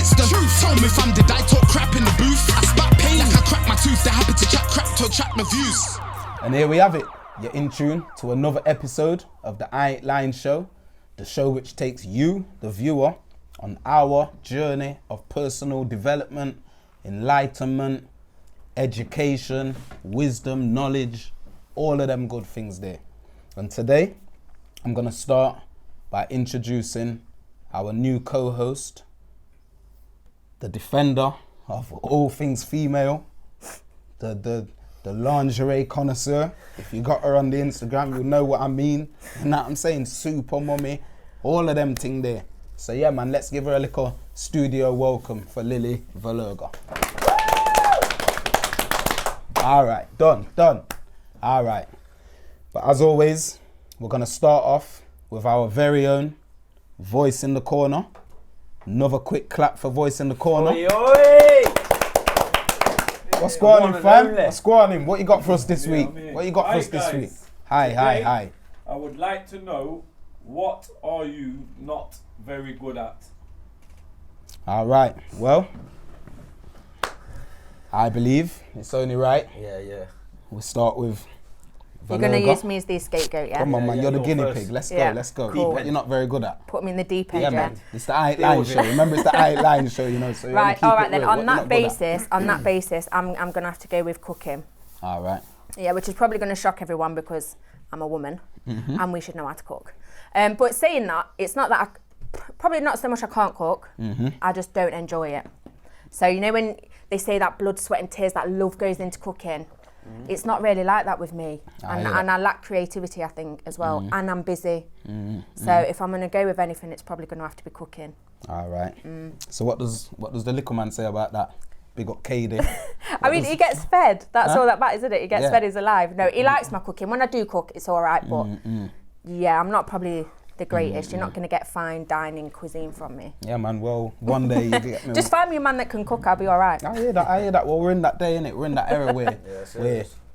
It's the truth. Tell me fam, did I talk crap in the booth? I spat pain like I cracked my tooth. They're happy to chat crap to attract my views. And here we have it. You're in tune to another episode of the Lyin show, the show which takes you, the viewer, on our journey of personal development, enlightenment, education, wisdom, knowledge, all of them good things there. And today, I'm gonna start by introducing our new co-host, the defender of all things female, the lingerie connoisseur. If you got her on the Instagram, you'll know what I mean. You know what I'm saying? Super mommy, all of them thing there. So yeah, man, let's give her a little studio welcome for Lily Valerga. All right, done. All right. But as always, we're gonna start off with our very own Voice in the Corner. Another quick clap for Voice in the Corner. Oi, oi. What's going on, fam? What's going on? What you got for us this week? What you got for us this week? Hi. I would like to know, what are you not very good at? All right. Well, I believe it's only right. Yeah. We'll start with You're going to Valerga. use me as the scapegoat, yeah? Come on, man. You're the guinea first. pig. Let's Yeah. go. Cool. What you're not very good at. Put me in the deep end, Yeah, yeah? man. It's the Lyin show. Remember, it's the Lyin show, you know. So you wanna Right, keep all it right then. real. On What that you're not good at. basis, I'm going to have to go with cooking. All right. Yeah, which is probably going to shock everyone because I'm a woman Mm-hmm. and we should know how to cook. But saying that, it's not that probably not so much I can't cook, Mm-hmm. I just don't enjoy it. So, you know, when they say that blood, sweat and tears, that love goes into cooking, it's not really like that with me. And I lack creativity, I think, as well. Mm-hmm. And I'm busy. So if I'm going to go with anything, it's probably going to have to be cooking. All right. So what does the little man say about that? Big up KD. I mean, he gets fed. That's Huh? all that matters, isn't it? He gets Yeah. fed, he's alive. No, he likes my cooking. When I do cook, it's all right. But yeah, I'm not probably the greatest. You're not going to get fine dining cuisine from me. Yeah, man. Well, one day you get me. Just find me a man that can cook, I'll be all right. I hear that. Well, we're in that day, innit? We're in that era where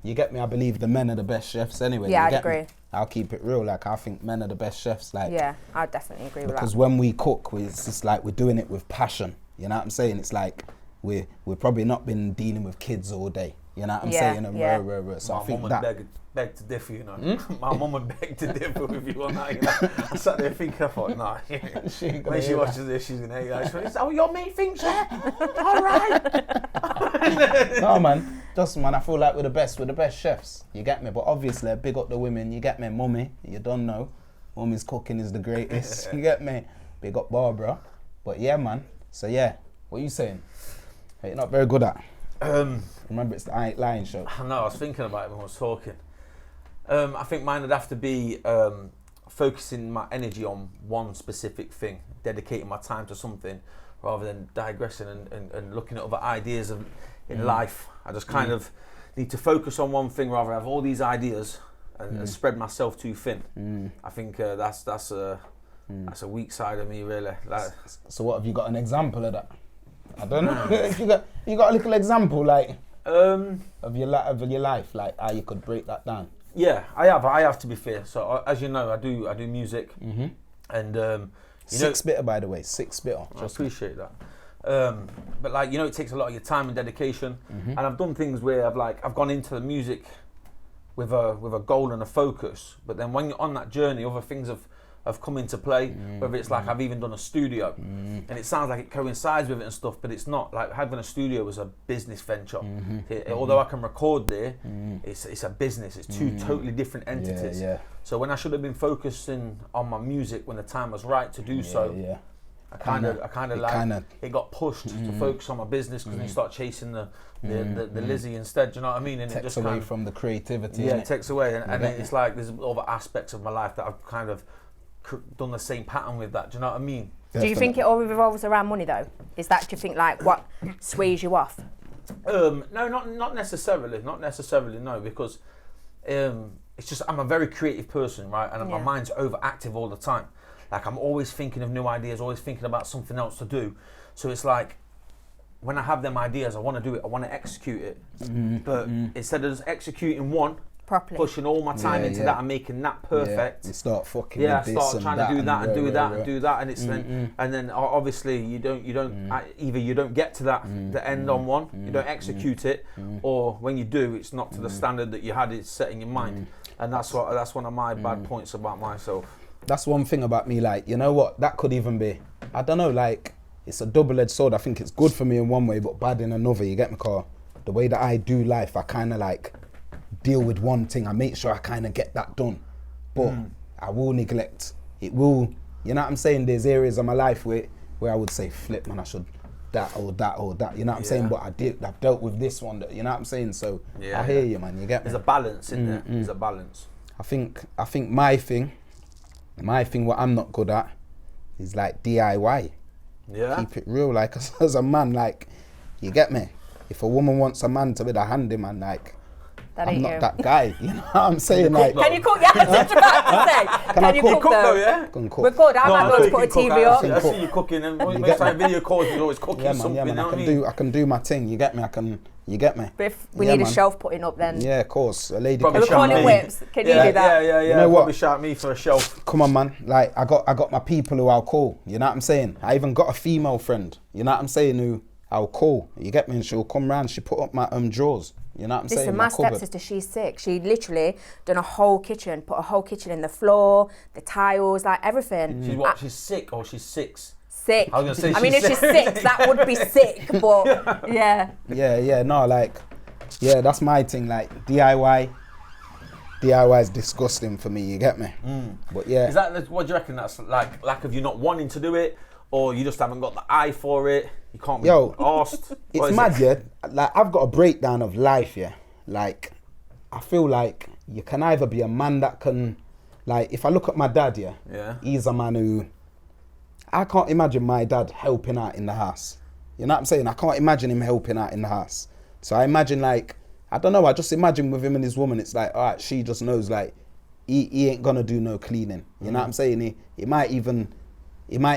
you get me. I believe the men are the best chefs anyway. Yeah, you I'd get me? agree. I'll keep it real. Like, I think men are the best chefs. Like, Yeah, I definitely agree with because that. when we cook, it's just like we're doing it with passion. You know what I'm saying? It's like we're probably not been dealing with kids all day. You know what I'm Yeah, saying? And yeah. So I My think mum that. would beg to differ, you know. My mum would beg to differ with you on that, you know. I sat there thinking, I thought, nah. She ain't gonna When she hear watches this, she's gonna hate that. She's like, oh, your mate thinks, yeah? All right. No, man. Just, man, I feel like we're the best chefs. You get me? But obviously, big up the women. You get me? Mummy, you don't know. Mummy's cooking is the greatest. You get me? Big up Barbara. But yeah, man. So yeah, what are you saying? Hey, you're not very good at. Remember, it's the Lyin show. I know, I was thinking about it when I was talking. I think mine would have to be focusing my energy on one specific thing, dedicating my time to something rather than digressing and looking at other ideas in life. I just kind of need to focus on one thing rather than have all these ideas and spread myself too thin. I think that's a weak side of me, really. Like, So what, have you got an example of that? I don't know. If you got a little example, like, of your life, like how you could break that down. Yeah, I have to be fair. So as you know, I do music, and Six bitter, by the way, six bitter. I appreciate that. But like, you know, it takes a lot of your time and dedication, and I've done things where I've gone into the music with a goal and a focus, but then when you're on that journey, other things have come into play, whether it's like I've even done a studio, and it sounds like it coincides with it and stuff, but it's not. Like, having a studio was a business venture. Although I can record there, it's a business. It's two totally different entities. Yeah. So when I should have been focusing on my music when the time was right to do so, I kind of it got pushed to focus on my business, because then you start chasing the Lizzie instead. Do you know what I mean? And Takes it just away from the creativity. yeah, innit? it takes away, and then it's like there's other aspects of my life that I've kind of done the same pattern with that. Do you know what I mean? Do you think it all revolves around money though? Is that, do you think, like what sways you off? No, not necessarily. Not necessarily, no, because it's just I'm a very creative person, right? And my mind's overactive all the time. Like, I'm always thinking of new ideas, always thinking about something else to do. So it's like, when I have them ideas, I want to do it, I want to execute it. But instead of just executing one, Properly. pushing all my time into that and making that perfect. Yeah. You start fucking Yeah, with this start and trying that to do that and do that right. and do that, and it's then obviously you don't either you don't get to that the end on one, you don't execute it, or when you do, it's not to the standard that you had it set in your mind, and that's one of my bad points about myself. That's one thing about me, like, you know what, that could even be, I don't know, like, it's a double-edged sword. I think it's good for me in one way, but bad in another, you get me, car? The way that I do life, I kind of like deal with one thing, I make sure I kind of get that done, but I will neglect, it will, you know what I'm saying, there's areas of my life where I would say, flip, man, I should that or that or that, you know what I'm saying, but I've dealt with this one, that, you know what I'm saying, so I hear you, man, you get me? There's a balance in there, there's a balance. I think my thing, what I'm not good at is like DIY. Yeah. Keep it real, like as a man, like, you get me? If a woman wants a man to be the handyman, like, That I'm ain't not you. that guy, you know what I'm saying? Like, Can you cook? Yeah, I was just about to say. Can you cook though? Yeah. can cook. We're good. I might I go know to you put a can cook. TV I up. see you cooking, and when get it's like video calls, you're always cooking Yeah, something. man, You know what I mean? I can do my thing, you get me? You get me? But if we Yeah, need man. a shelf putting up, then Yeah, of course, a lady Probably we're can shout calling me. Wipz. Can you do that? Yeah. You know what? Probably shout me for a shelf. come on, man. Like, I got my people who I'll call. You know what I'm saying? I even got a female friend. You know what I'm saying? Who I'll call. You get me? And she'll come round. She put up my drawers. You know what I'm saying? Listen, my stepsister, she's sick. She literally done a whole kitchen, put a whole kitchen in the floor, the tiles, like everything. She's what? She's sick or she's 6? Sick. I was gonna say I mean, if she's she's sick, that would be sick. But yeah. Yeah. No, like, yeah, that's my thing. Like, DIY is disgusting for me. You get me? But yeah. Is that what do you reckon? That's like lack of you not wanting to do it, or you just haven't got the eye for it? You can't be asked. It's mad, yeah. Like, I've got a breakdown of life, yeah. Like, I feel like you can either be a man that can, like, if I look at my dad, yeah. He's a man who, I can't imagine my dad helping out in the house. You know what I'm saying? I can't imagine him helping out in the house. So I imagine, like, I don't know, I just imagine with him and his woman, it's like, all right, she just knows, like, he ain't gonna do no cleaning. You know what I'm saying? He might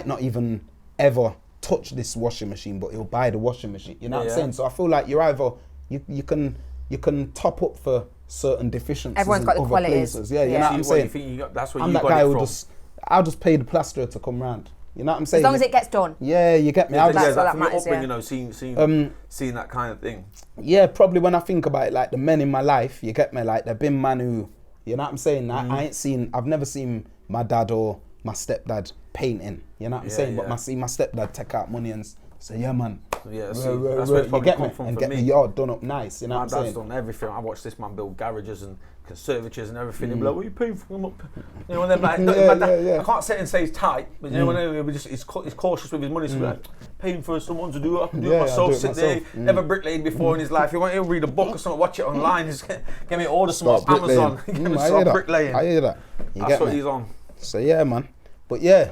not even ever touch this washing machine, but he'll buy the washing machine. You know what I'm saying? So I feel like you're either, you can top up for certain deficiencies. Everyone's got in the other qualities. places. Yeah, you know what I'm You saying? think that's where I'm you that got guy it who from. I'll just pay the plasterer to come round. You know what I'm saying? As long as it gets done. Yeah, you get me. Yeah, That's what that that from your matters, upbringing, yeah. you know, seeing that kind of thing. Yeah, probably when I think about it, like the men in my life, you get me, like there've been men who, you know what I'm saying? I've never seen my dad or my stepdad painting, you know what I'm saying? But my stepdad take out money and say, yeah, man. Yeah, that's where it's you probably get come me, from and for get me. the yard done up nice, you know My what I'm dad's saying? done everything. I watched this man build garages and conservatories and everything. He'd be like, what are you paying for them up? You know, and then like, I can't sit and say he's tight, but you know, when he's cautious with his money, so like, paying for someone to do it, I can do it myself, sit there, never bricklayed before in his life. He'll read a book or something, watch it online, just get me order some off Amazon, get me start bricklaying. I hear that. That's what he's on. So yeah, man. But yeah.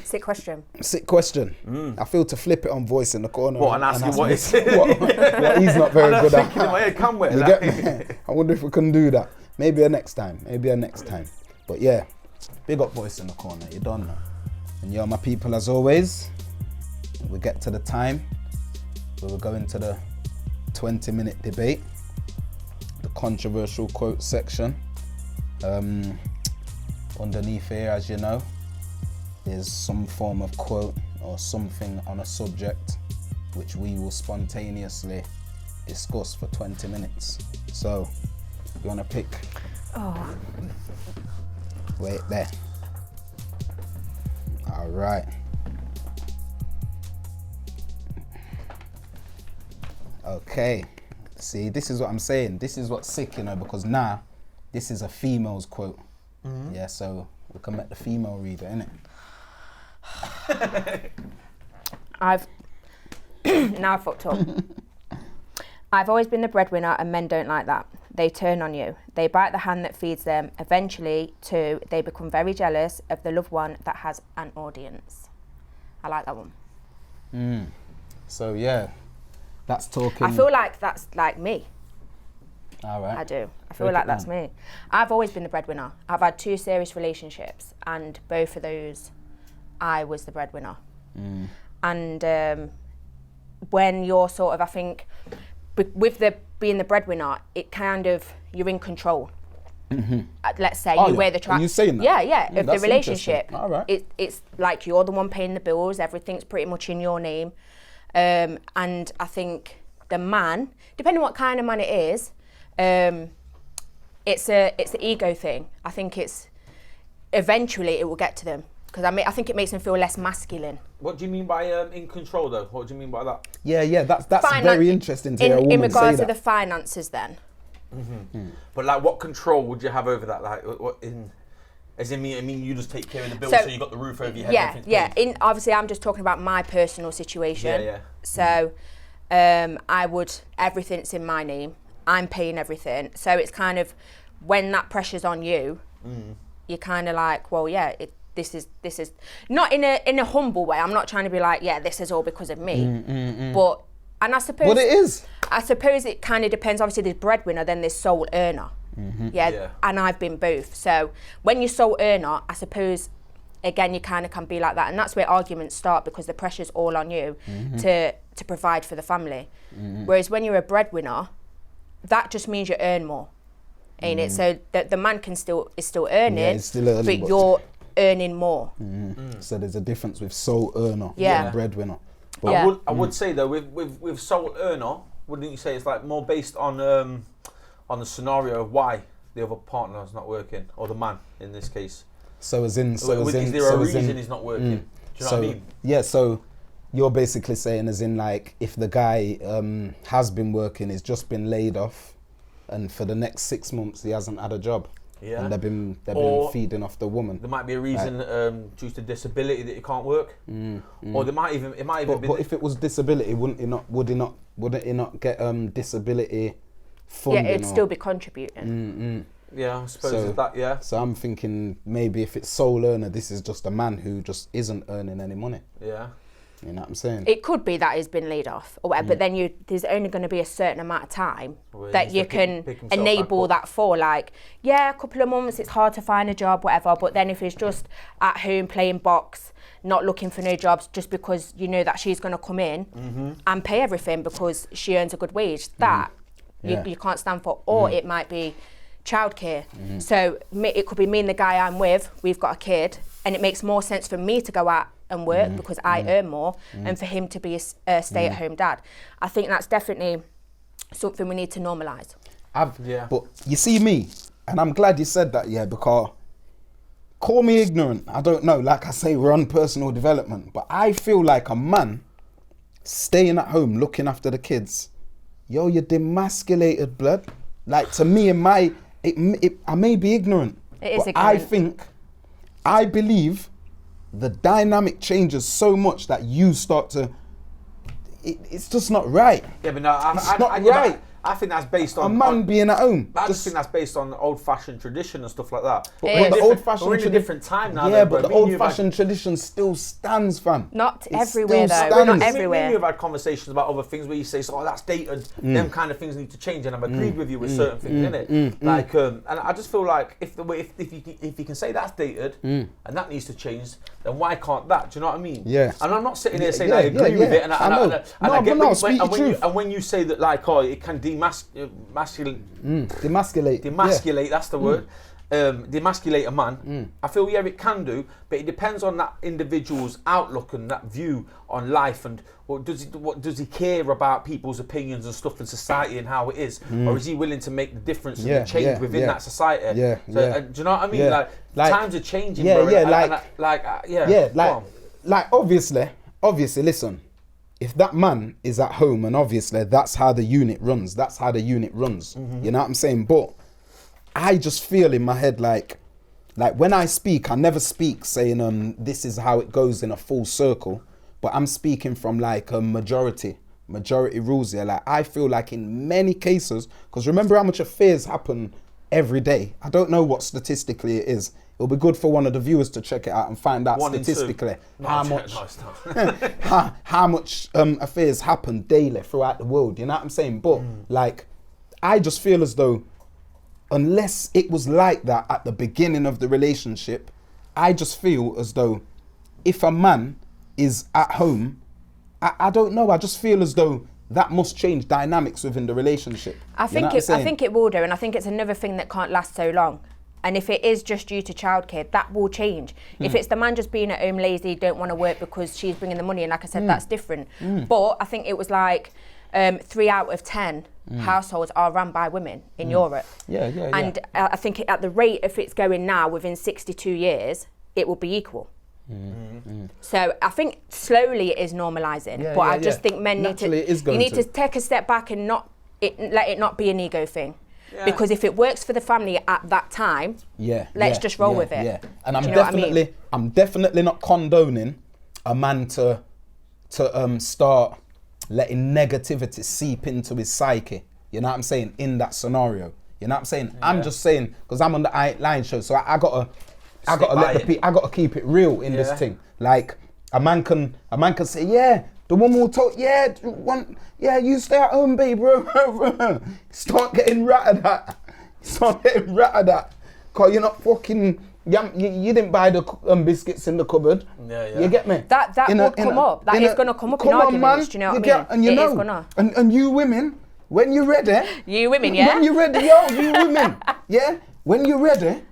Sick question. I feel to flip it on voice in the corner. What, and ask you what it's what he's not very good at. In my head, can we? You get me? I wonder if we can do that. Maybe a next time. But yeah, big up voice in the corner. You don't know. And you're my people as always. We get to the time where we're going to the 20-minute debate, the controversial quote section. Underneath here, as you know, there's some form of quote or something on a subject which we will spontaneously discuss for 20 minutes. So, you want to pick? Oh. Wait there. All right. Okay. See, this is what I'm saying. This is what's sick, you know, because now this is a female's quote. Yeah, so we can make the female reader, innit? I've now fucked up. I've always been the breadwinner, and men don't like that. They turn on you. They bite the hand that feeds them. Eventually, too, they become very jealous of the loved one that has an audience. I like that one. So yeah, that's talking. I feel like that's like me. All right. I do. I feel like that's me. I've always been the breadwinner. I've had 2 serious relationships, and both of those, I was the breadwinner. And when you're sort of, I think, with being the breadwinner, it kind of, you're in control. let's say Oh, you yeah. wear the Are track. you saying that? Yeah, of the That's relationship. interesting. All right. It's like you're the one paying the bills. Everything's pretty much in your name, and I think the man, depending on what kind of man it is, it's an ego thing. I think it's eventually it will get to them because I think it makes them feel less masculine. What do you mean by in control though? What do you mean by that? Yeah, that's very interesting to hear a woman in regards say to that. the finances, then. But like, what control would you have over that? Like, what in? As in, I mean, you just take care of the bills, so you got the roof over your head. Yeah. Paid. Obviously, I'm just talking about my personal situation. Yeah. So, I would, everything's in my name. I'm paying everything. So it's kind of when that pressure's on you, you're kind of like, well, yeah, this is not in a humble way. I'm not trying to be like, yeah, this is all because of me. But I suppose. But it is. I suppose it kind of depends. Obviously, there's breadwinner, then there's sole earner. Yeah, and I've been both. So when you're sole earner, I suppose, again, you kind of can be like that. And that's where arguments start because the pressure's all on you to provide for the family. Whereas when you're a breadwinner, that just means you earn more. Ain't it? So the man is still earning, he's still earning, but you're earning more. So there's a difference with sole earner Yeah. and breadwinner. But Yeah. I would say though, with sole earner, wouldn't you say it's like more based on the scenario of why the other partner is not working, or the man in this case? is there a reason he's not working? Do you know what I mean? Yeah, so you're basically saying as in like if the guy has been working, he's just been laid off, and for the next 6 months he hasn't had a job. Yeah. And they've been feeding off the woman. There might be a reason due to disability that he can't work, or it might even be. But if it was disability, would he not get disability funding? Yeah, it'd still be contributing. Yeah, I suppose it's that. Yeah. So I'm thinking maybe if it's sole earner, this is just a man who just isn't earning any money. Yeah. Mm. You know what I'm saying? It could be that he's been laid off or whatever, but then there's only going to be a certain amount of time Where he that needs you to can pick himself enable back up. that for. Like, yeah, a couple of months, it's hard to find a job, whatever, but then if he's just at home playing box, not looking for no jobs just because you know that she's going to come in and pay everything because she earns a good wage, that you can't stand for. Or it might be childcare. So it could be me and the guy I'm with, we've got a kid, and it makes more sense for me to go out and work because I earn more, and for him to be a stay-at-home dad. I think that's definitely something we need to normalise. But you see me, and I'm glad you said that, because call me ignorant, I don't know, like I say, we're on personal development, but I feel like a man staying at home looking after the kids, you're demasculated, blood. Like, to me, I may be ignorant, It is but ignorant. I believe the dynamic changes so much that you start to, it's just not right. Yeah, but no, It's not right. I think that's based on A man being at home. I just think that's based on old-fashioned tradition and stuff like that. It is. The old-fashioned We're in a different time now. Yeah, though, but bro. the Me and you have old-fashioned tradition still stands, fam. Not It everywhere, still though. Not stands. everywhere. Me and you have had conversations about other things where you say, "Oh, that's dated." Them kind of things need to change, and I've agreed with you with certain things, innit? Like, and I just feel like if you can say that's dated and that needs to change, then why can't that? Do you know what I mean? Yeah. And I'm not sitting here saying Yeah, I agree yeah, with yeah. it, and I know. I get No, speak your truth. and when you say that, like, oh, it can demasculate. Demasculate. That's the word. Demasculate a man. I feel it can do, but it depends on that individual's outlook and that view on life, and what does he care about people's opinions and stuff in society and how it is, or is he willing to make the difference and the change within that society? Do you know what I mean? Yeah. Like times are changing. Yeah, bro, yeah, like obviously, listen. If that man is at home, and obviously that's how the unit runs, you know what I'm saying? But I just feel in my head like when I speak, I never speak saying this is how it goes in a full circle, but I'm speaking from like a majority rules here. Like, I feel like in many cases, because remember how much affairs happen every day. I don't know what statistically it is. It'll be good for one of the viewers to check it out and find out statistically how much affairs happen daily throughout the world. You know what I'm saying? But like, I just feel as though unless it was like that at the beginning of the relationship, I just feel as though if a man is at home, I don't know, I just feel as though that must change dynamics within the relationship. I think it will do, and I think it's another thing that can't last so long. And if it is just due to childcare, that will change. If it's the man just being at home lazy, don't want to work because she's bringing the money, and like I said, that's different. But I think it was like 3 out of 10 households are run by women in Europe. And I think at the rate if it's going now, within 62 years, it will be equal. So I think slowly it is normalising, but I just think men need to take a step back and let it not be an ego thing. Yeah. Because if it works for the family at that time, let's just roll with it. And I'm definitely not condoning a man to start letting negativity seep into his psyche. You know what I'm saying? In that scenario, you know what I'm saying? Yeah. I'm just saying because I'm on the Lyin show, so I gotta keep it real in this thing. Like a man can say, yeah, the woman will talk, you stay at home, babe, bro. Start getting ratted at. Cause you're not fucking, you didn't buy the biscuits in the cupboard. You get me? That would come up. That is gonna come up in arguments, do you know what I mean? And you know, and you women, when you're ready. You women, yeah? When you're ready, you women, yeah? When you're ready,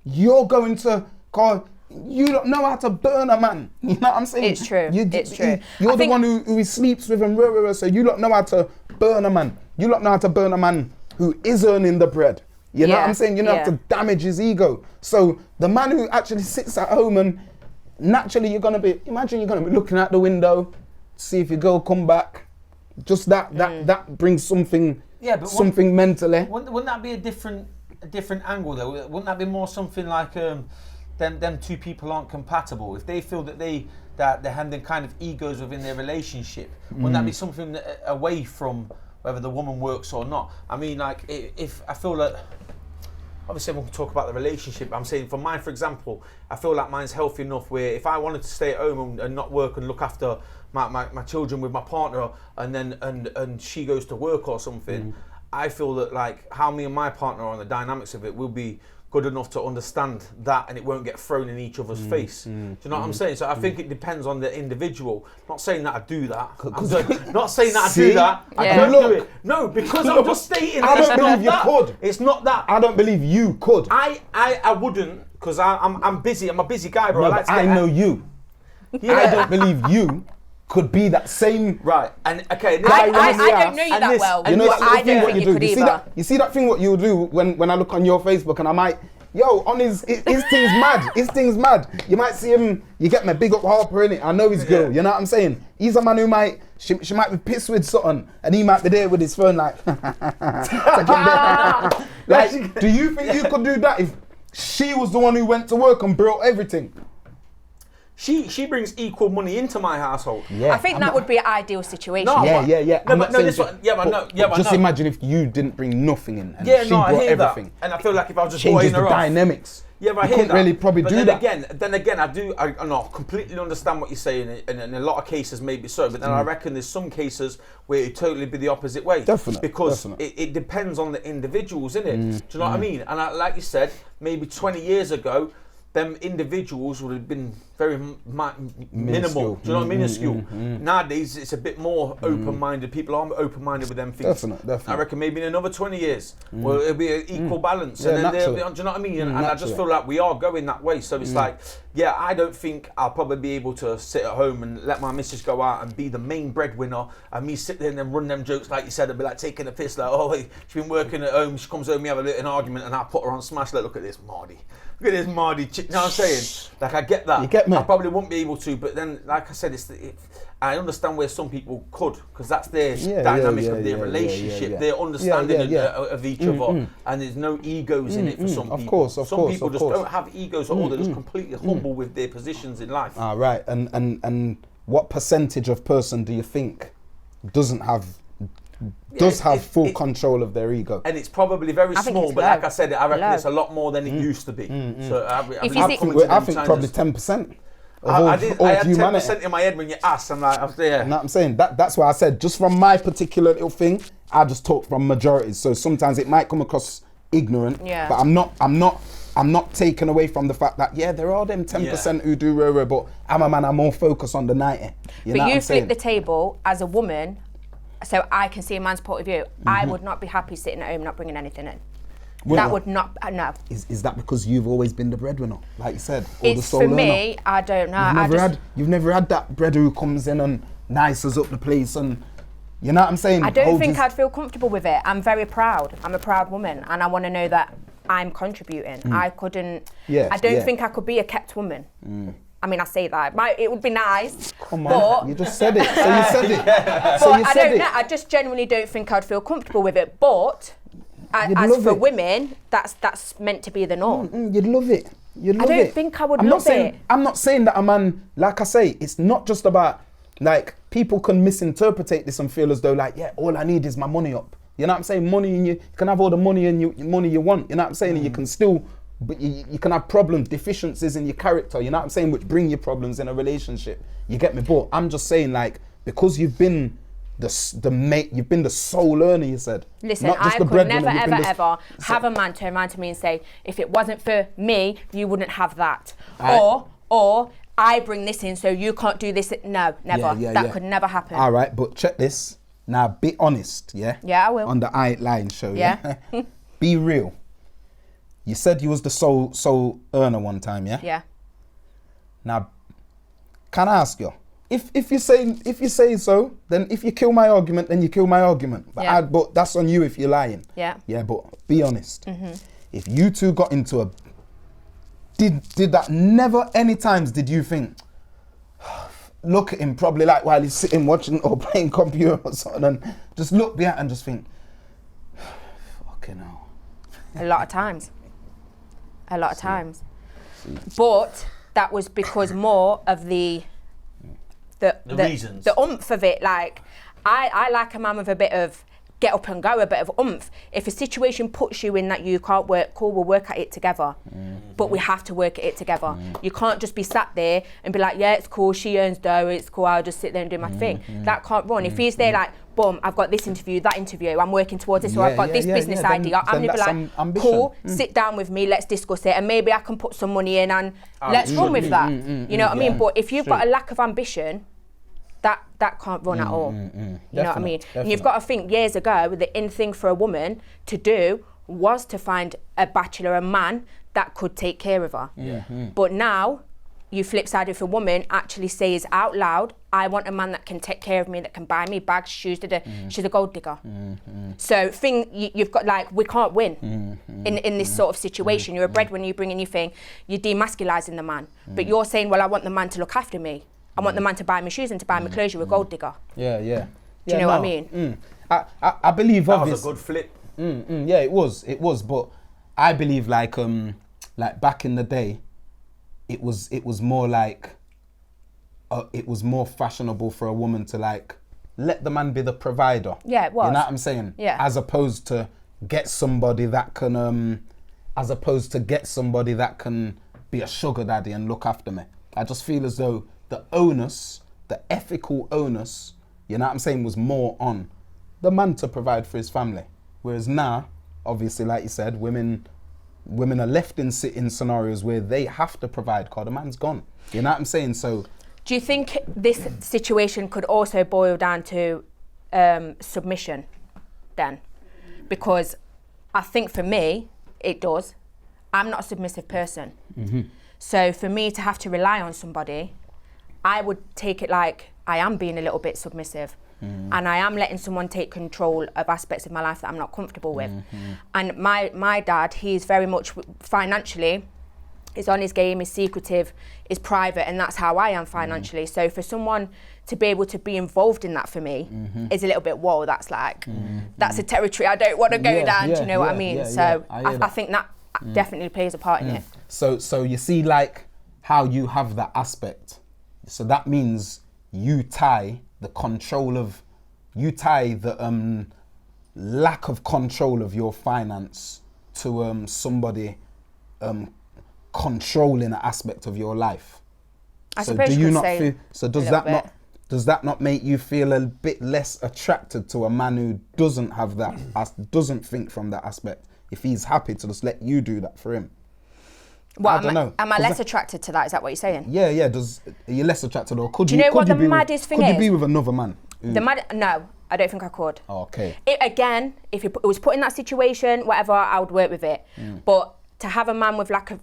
you're going to, call. You don't know how to burn a man. You know what I'm saying? It's true. It's true. You're the one who he sleeps with and so you don't know how to burn a man. You don't know how to burn a man who is earning the bread. You know what I'm saying? You don't have to damage his ego. So the man who actually sits at home and naturally you're gonna be looking out the window, see if your girl come back. Just that brings something something mentally. Wouldn't that be a different angle though? Wouldn't that be more something like them two people aren't compatible? If they feel that they're having kind of egos within their relationship, wouldn't that be something away from whether the woman works or not? I mean, like if I feel that obviously everyone can talk about the relationship. I'm saying for mine, for example, I feel like mine's healthy enough where if I wanted to stay at home and not work and look after my children with my partner and she goes to work or something, I feel that like how me and my partner are on the dynamics of it will be good enough to understand that and it won't get thrown in each other's face. Do you know what I'm saying? So I think it depends on the individual. Not saying that I do that. Not saying that I do that. I don't do it. No, because I'm just stating I don't believe you could. It's not that. I don't believe you could. I wouldn't because I'm busy. I'm a busy guy, bro. No, I know you. I don't believe you could be that same. Right. And okay. I don't know you that well. You know I don't think you could either. You see that thing what you do when I look on your Facebook and I might, on his thing's mad. His thing's mad. You might see him, you get me, big up Harper in it. I know his girl, you know what I'm saying? He's a man who she might be pissed with something and he might be there with his phone like, do you think you could do that if she was the one who went to work and brought everything? She brings equal money into my household. Yeah, I think that would be an ideal situation. Just imagine if you didn't bring nothing in and she brought everything. And I feel like if I was just changes boiling her the dynamics. Yeah, but I hear couldn't really probably but do then that. Then again, I completely understand what you're saying, and in a lot of cases maybe so. But then I reckon there's some cases where it totally be the opposite way. Definitely. Because it depends on the individuals, innit? Do you know what I mean? And like you said, maybe 20 years ago, them individuals would have been very minimal. Do you know, minuscule. Nowadays, it's a bit more open-minded. People are open-minded with them things. Definitely. I reckon maybe in another 20 years, well, it'll be an equal balance. Yeah, and then do you know what I mean? And I just feel like we are going that way. So it's like, I don't think I'll probably be able to sit at home and let my missus go out and be the main breadwinner and me sit there and then run them jokes like you said and be like taking a piss like, oh, she's been working at home, she comes home, we have an argument and I put her on smash, like, look at this Mardy. Look at this Mardy chick, you know what I'm saying? Like, I get that. You get me? I probably won't be able to, but then, like I said, I understand where some people could, because that's their dynamic of their relationship, their understanding of each other, and there's no egos in it for some people. Of course. Some people just don't have egos at all, they're just completely humble with their positions in life. Right, and what percentage of person do you think doesn't have full control of their ego? And it's probably very small, but like I said, I reckon it's a lot more than it used to be. So I think probably 10%. I had 10% in my head when you asked. I'm like, You know what I'm saying? That's why I said, just from my particular little thing, I just talk from majorities. So sometimes it might come across ignorant, but I'm not taken away from the fact that there are them 10% who do rah, but I'm a man, I'm more focused on the 90. But you flip the table as a woman. so I can see a man's point of view. I would not be happy sitting at home not bringing anything in. Well, that would not, no. Is that because you've always been the breadwinner, like you said? Or It's the sole for earner? me, I don't know. You've never had that bread who comes in and nices up the place and, you know what I'm saying? I don't think I'd feel comfortable with it. I'm very proud. I'm a proud woman and I want to know that I'm contributing. I couldn't, I don't think I could be a kept woman. I mean, I say that. It would be nice. Come on, you just said it. So you said it. But I don't know. I just genuinely don't think I'd feel comfortable with it. But as for women, that's meant to be the norm. You'd love it. You'd love it. I don't think I would love it. I'm not saying that a man, like I say, it's not just about, like, people can misinterpret this and feel as though, like, yeah, all I need is my money up. You know what I'm saying? Money, and you can have all the money and money you want. You know what I'm saying? And you can still, but you can have problems, deficiencies in your character. You know what I'm saying? Which bring you problems in a relationship. You get me? But I'm just saying, like, because you've been the mate, you've been the sole earner. You said. Listen, not just I the could breadwinner, ever have a man turn around to me and say, if it wasn't for me, you wouldn't have that, or I bring this in, so you can't do this. No, never. That could never happen. All right, but check this. Now, be honest, yeah? Yeah, I will. On the Lyin show, yeah? Be real. You said you was the sole earner one time, yeah? Yeah. Now, can I ask you? If you say so, then if you kill my argument, then you kill my argument. But, but that's on you if you're lying. Yeah. Yeah, but be honest. If you two got into a... Did that never any times did you think, look at him probably like while he's sitting watching or playing computer or something and just look behind and just think, fucking hell. A lot of times. But that was because more of the reasons. The oomph of it. Like, I like a man with a bit of get up and go, a bit of oomph. If a situation puts you in that you can't work, cool, we'll work at it together. But we have to work at it together. You can't just be sat there and be like, yeah, it's cool, she earns dough, it's cool, I'll just sit there and do my thing. That can't run. If he's there like, boom, I've got this interview, that interview, I'm working towards this, or I've got this business idea, I'm gonna be like, cool, sit down with me, let's discuss it, and maybe I can put some money in and let's run with that. You know what I mean? But if you've got a lack of ambition, that can't run at all. You know what I mean? And you've got to think, years ago, the in thing for a woman to do was to find a bachelor, a man that could take care of her. But now, you flip side, if a woman actually says out loud, I want a man that can take care of me, that can buy me bags, shoes, she's a gold digger. So you've got, like, we can't win in this sort of situation. You're a breadwinner, you bring in your thing, you're demasculising the man. But you're saying, well, I want the man to look after me. I want the man to buy me shoes and to buy me clothes. You're a gold digger. Do you know what I mean? I believe that was a good flip. Yeah, it was. But I believe like back in the day, it was more like it was more fashionable for a woman to like let the man be the provider. Yeah, it was. You know what I'm saying? Yeah. As opposed to get somebody that can be a sugar daddy and look after me. I just feel as though the onus, the ethical onus, you know what I'm saying, was more on the man to provide for his family. Whereas now, obviously, like you said, women are left in scenarios where they have to provide because the man's gone. You know what I'm saying? So, do you think this situation could also boil down to submission then? Because I think for me, it does. I'm not a submissive person. So for me to have to rely on somebody, I would take it like I am being a little bit submissive. And I am letting someone take control of aspects of my life that I'm not comfortable with. And my dad, he's very much financially, is on his game, is secretive, is private, and that's how I am financially. So for someone to be able to be involved in that for me is a little bit, whoa, that's like, that's a territory I don't want to go down, do you know what I mean? So I think that definitely plays a part in it. So you see like how you have that aspect. So that means you tie the lack of control of your finance to somebody controlling an aspect of your life. I suppose you could say does that not make you feel a bit less attracted to a man who doesn't have that, doesn't think from that aspect, if he's happy to just let you do that for him? What, I don't know. Am I less attracted to that? Is that what you're saying? Yeah. Are you less attracted, or could you know what the maddest thing is? Could you be with another man? No, I don't think I could. Okay. Again, if it was put in that situation, whatever, I would work with it. But to have a man with lack of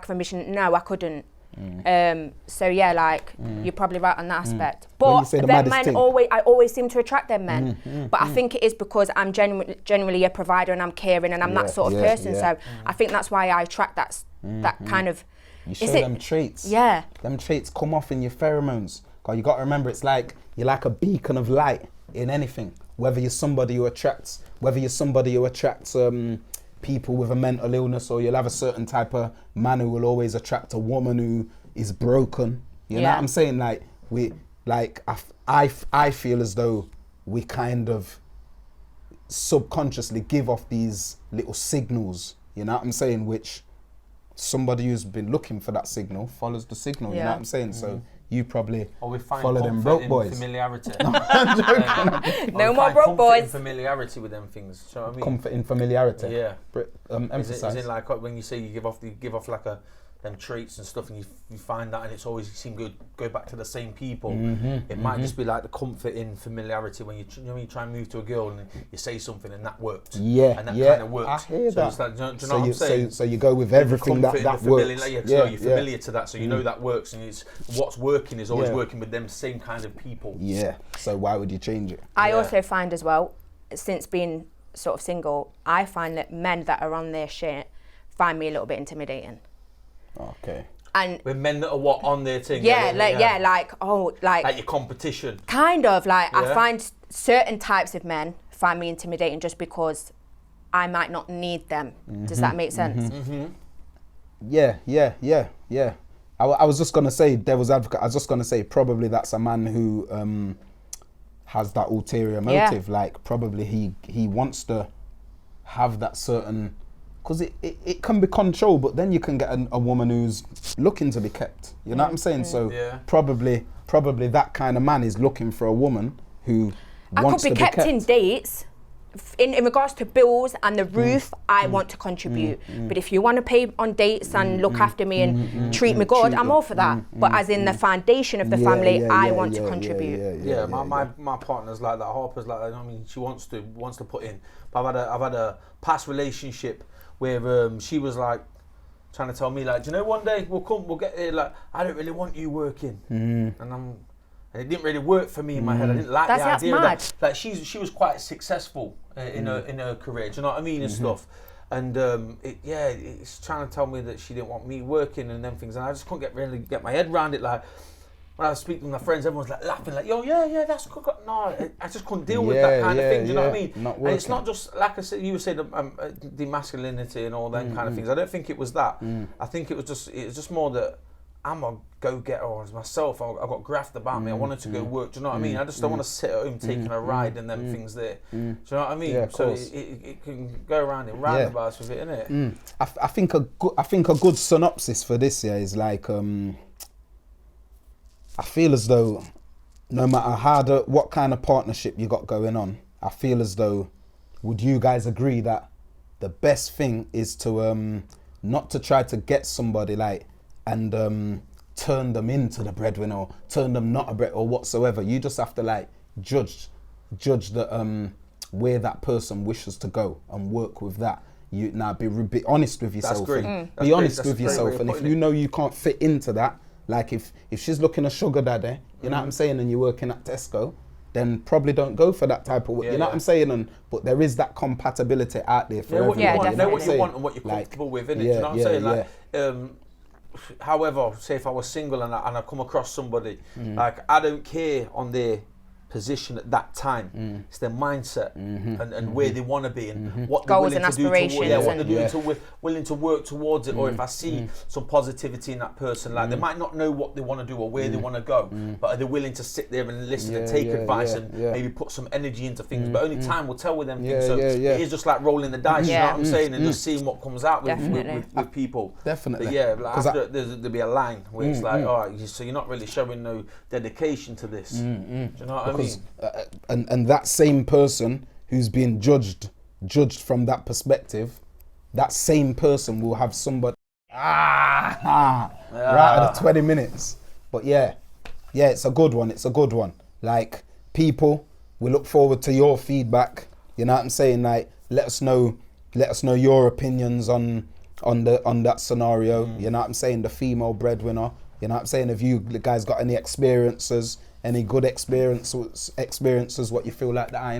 ambition, no, I couldn't. So yeah, like you're probably right on that aspect. But them men I always seem to attract them men. But I think it is because I'm genuinely a provider and I'm caring and I'm that sort of person. So I think that's why I attract that kind of. You show them traits. Yeah. Them traits come off in your pheromones. Cause you got to remember, it's like you're like a beacon of light in anything. Whether you're somebody who attracts people with a mental illness, or you'll have a certain type of man who will always attract a woman who is broken. You know what I'm saying? I feel as though we kind of subconsciously give off these little signals, you know what I'm saying, which somebody who's been looking for that signal follows the signal, you know what I'm saying? So you probably follow them broke boys. Familiarity. No more broke boys. Familiarity with them things. You know what I mean? Comfort in familiarity. Yeah. Emphasize. Is it like when you say you give off like them traits and stuff, and you find that, and it's always seem good. Go back to the same people. It might just be like the comfort in familiarity when you try and move to a girl and you say something and that worked. Yeah, and that kind of worked. I hear that. So it's like, do you know what I'm saying? So you go with everything that works. You're familiar to that, so you know that works, and it's what's working is always working with them same kind of people. Yeah. So why would you change it? I also find as well, since being sort of single, I find that men that are on their shit find me a little bit intimidating. Okay. And with men that are on their thing. Like your competition. Kind of like I find certain types of men find me intimidating just because I might not need them. Does that make sense? Yeah. I was just gonna say devil's advocate. I was just gonna say probably that's a man who has that ulterior motive. Like probably he wants to have that certain. Because it can be control, but then you can get a woman who's looking to be kept. You know what I'm saying? So probably that kind of man is looking for a woman who wants to be kept. I could be kept in dates. In regards to bills and the roof, I want to contribute. But if you want to pay on dates and look after me and treat me good, I'm all for that. But as in the foundation of the family, I want to contribute. My partner's like that. Harper's like that. I mean, she wants to put in. But I've had a past relationship where she was like trying to tell me like, do you know, one day we'll get here. Like, I don't really want you working, and it didn't really work for me in my head. I didn't like the idea of that. Like she was quite successful in her career. Do you know what I mean and stuff. And it's trying to tell me that she didn't want me working and them things, and I just couldn't really get my head around it. Like when I was speaking with my friends, everyone's like laughing, like, yo, that's good. No, I just couldn't deal with that kind of thing. Do you know what I mean? And it's not just like I said, you said the masculinity and all that kind of things. I don't think it was that. I think it was just more that I'm a go-getter as myself. I got graft about me. I wanted to go work. Do you know what I mean? I just don't want to sit at home taking a ride and them things there. Do you know what I mean? Yeah, so it can go around in roundabouts with it, innit? I think a good synopsis for this year is like. I feel as though no matter what kind of partnership you got going on, I feel as though, would you guys agree that the best thing is to not to try to get somebody like and turn them into the breadwinner or turn them not a bread or whatsoever. You just have to like judge the where that person wishes to go and work with that. You now be honest with yourself. That's great. Be honest with yourself, and if you know you can't fit into that. Like if she's looking a sugar daddy, you know what I'm saying, and you're working at Tesco, then probably don't go for that type of work. You know what I'm saying? But there is that compatibility out there for everyone. Know what you want and what you're comfortable with, innit? Do you know what I'm saying? However, say if I was single and I come across somebody, like I don't care on their position at that time. It's their mindset and where they want to be and what they're goals willing and to do. What they're aspirations. willing to work towards it. Or if I see some positivity in that person, like they might not know what they want to do or where they want to go, but are they willing to sit there and listen and take advice and maybe put some energy into things? But only time will tell with them things. So it is just like rolling the dice. You know what I'm saying? And just seeing what comes out with people. Definitely. But yeah, like after there'll be a line where it's like, all right, so you're not really showing no dedication to this. Do you know what I mean? And that same person who's being judged from that perspective, that same person will have somebody right at the 20 minutes. But yeah, it's a good one. Like people, we look forward to your feedback. You know what I'm saying? Like, let us know your opinions on that scenario. You know what I'm saying? The female breadwinner. You know what I'm saying? If you guys got any experiences, any good experiences, what you feel like the I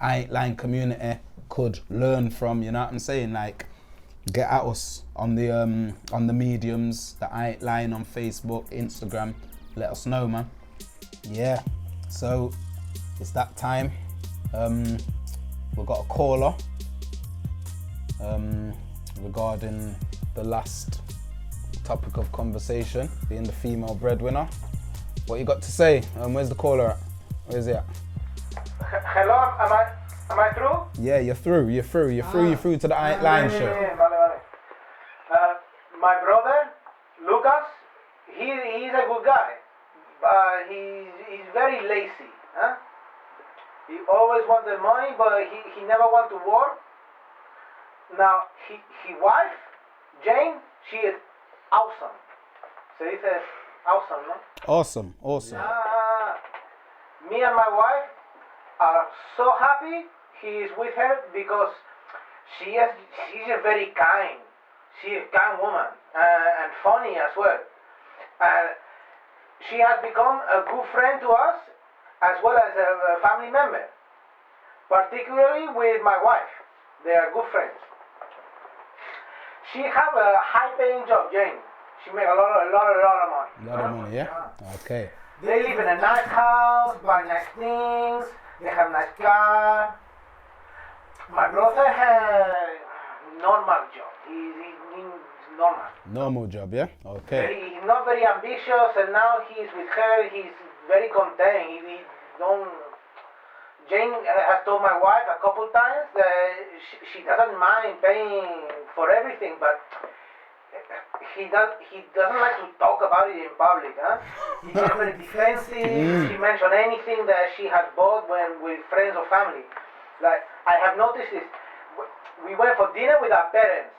Ain't Lying community could learn from. You know what I'm saying? Like, get at us on the mediums, the I Ain't Lying on Facebook, Instagram. Let us know, man. Yeah. So it's that time. We've got a caller regarding the last topic of conversation, being the female breadwinner. What you got to say? Where's the caller at? Where's he at? Hello, am I through? Yeah, you're through to the I Ain't Lying show. Vale. My brother, Lucas, he's a good guy, but he's very lazy. Huh? He always wanted money, but he never want to work. Now, his wife, Jane, she is awesome. So he says, awesome, no? Awesome. Me and my wife are so happy he is with her because she's a very kind. She's a kind woman and funny as well. And she has become a good friend to us as well as a family member. Particularly with my wife. They are good friends. She have a high-paying job, Jane. She make a lot of money. A lot of money, yeah? Okay. They live in a nice house, buy nice things, they have nice car. My brother has normal job. He's normal. Normal job, yeah? Okay. He's not very ambitious, and now he's with her. He's very content. He don't. Jane has told my wife a couple times that she doesn't mind paying for everything, but he doesn't like to talk about it in public, huh? He's very defensive. He mentioned anything that she has bought when with friends or family. Like, I have noticed this. We went for dinner with our parents,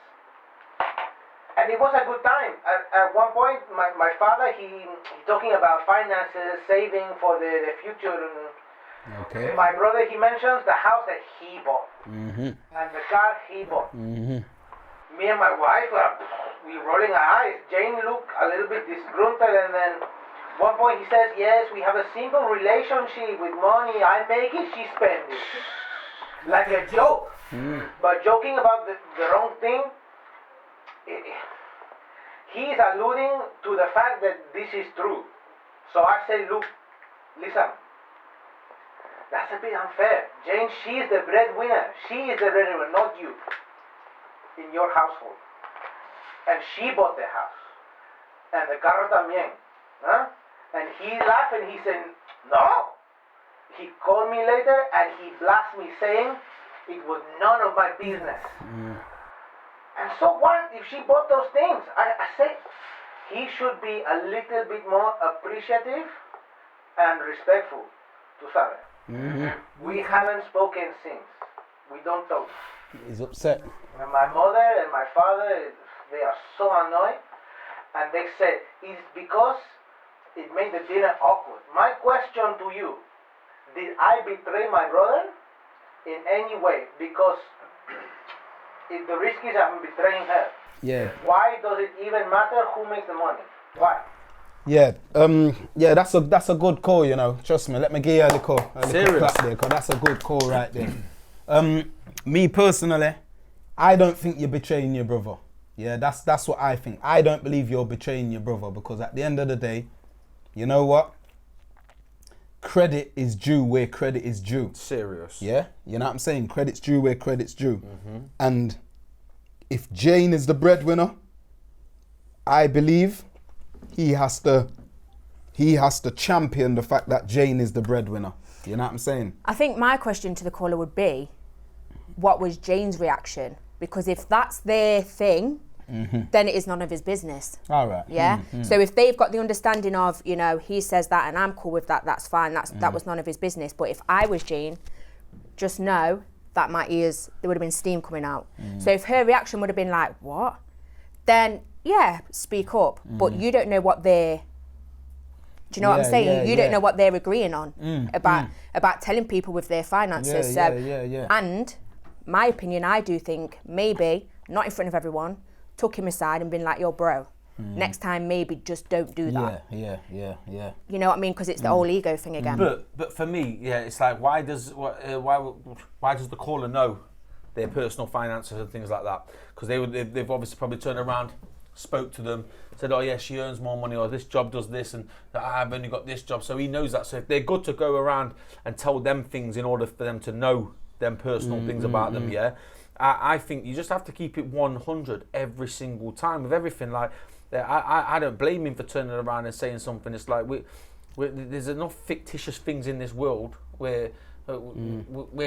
and it was a good time. At one point, my father, he talking about finances, saving for the future. Okay. My brother, he mentions the house that he bought and the car he bought. Me and my wife, we rolling our eyes. Jane looked a little bit disgruntled, and then one point he says, yes, we have a simple relationship with money. I make it, she spends it. Like a joke. But joking about the wrong thing, he is alluding to the fact that this is true. So I say, look, listen, that's a bit unfair. Jane, she is the breadwinner. She is the breadwinner, not you, in your household. And she bought the house. And the carro también. Huh? And he laughed and he said, no. He called me later and he blasted me saying it was none of my business. And so what if she bought those things? I said he should be a little bit more appreciative and respectful to Sarah. We haven't spoken since. We don't talk. He's upset. And my mother and my father, they are so annoyed. And they said, it's because it made the dinner awkward. My question to you, did I betray my brother in any way? Because if the risk is I'm betraying her. Yeah. Why does it even matter who makes the money? Why? Yeah, that's a good call, you know. Trust me, let me give you a little clap there, because that's a good call right there. Me personally, I don't think you're betraying your brother. Yeah, that's what I think. I don't believe you're betraying your brother, because at the end of the day, you know what? Credit is due where credit is due. Serious. Yeah, you know what I'm saying? Credit's due where credit's due. And if Jane is the breadwinner, I believe he has to champion the fact that Jane is the breadwinner. You know what I'm saying? I think my question to the caller would be, what was Jane's reaction? Because if that's their thing, then it is none of his business. All right. Yeah. So if they've got the understanding of, you know, he says that and I'm cool with that, that's fine. That was none of his business. But if I was Jane, just know that my ears, there would have been steam coming out. So if her reaction would have been like, what? Then yeah, speak up. But you don't know what they're Do you know what I'm saying? Yeah, You don't know what they're agreeing on about telling people with their finances. And my opinion, I do think maybe, not in front of everyone, took him aside and been like, yo, bro, next time maybe just don't do that. Yeah. You know what I mean? Because it's the whole ego thing again. But for me, it's like, why does the caller know their personal finances and things like that? Because they've obviously probably turned around, spoke to them, said, oh yeah, she earns more money, or this job does this, and I've only got this job. So he knows that. So if they're good to go around and tell them things in order for them to know them personal things about them, I think you just have to keep it 100 every single time with everything. Like, I don't blame him for turning around and saying something. It's like there's enough fictitious things in this world where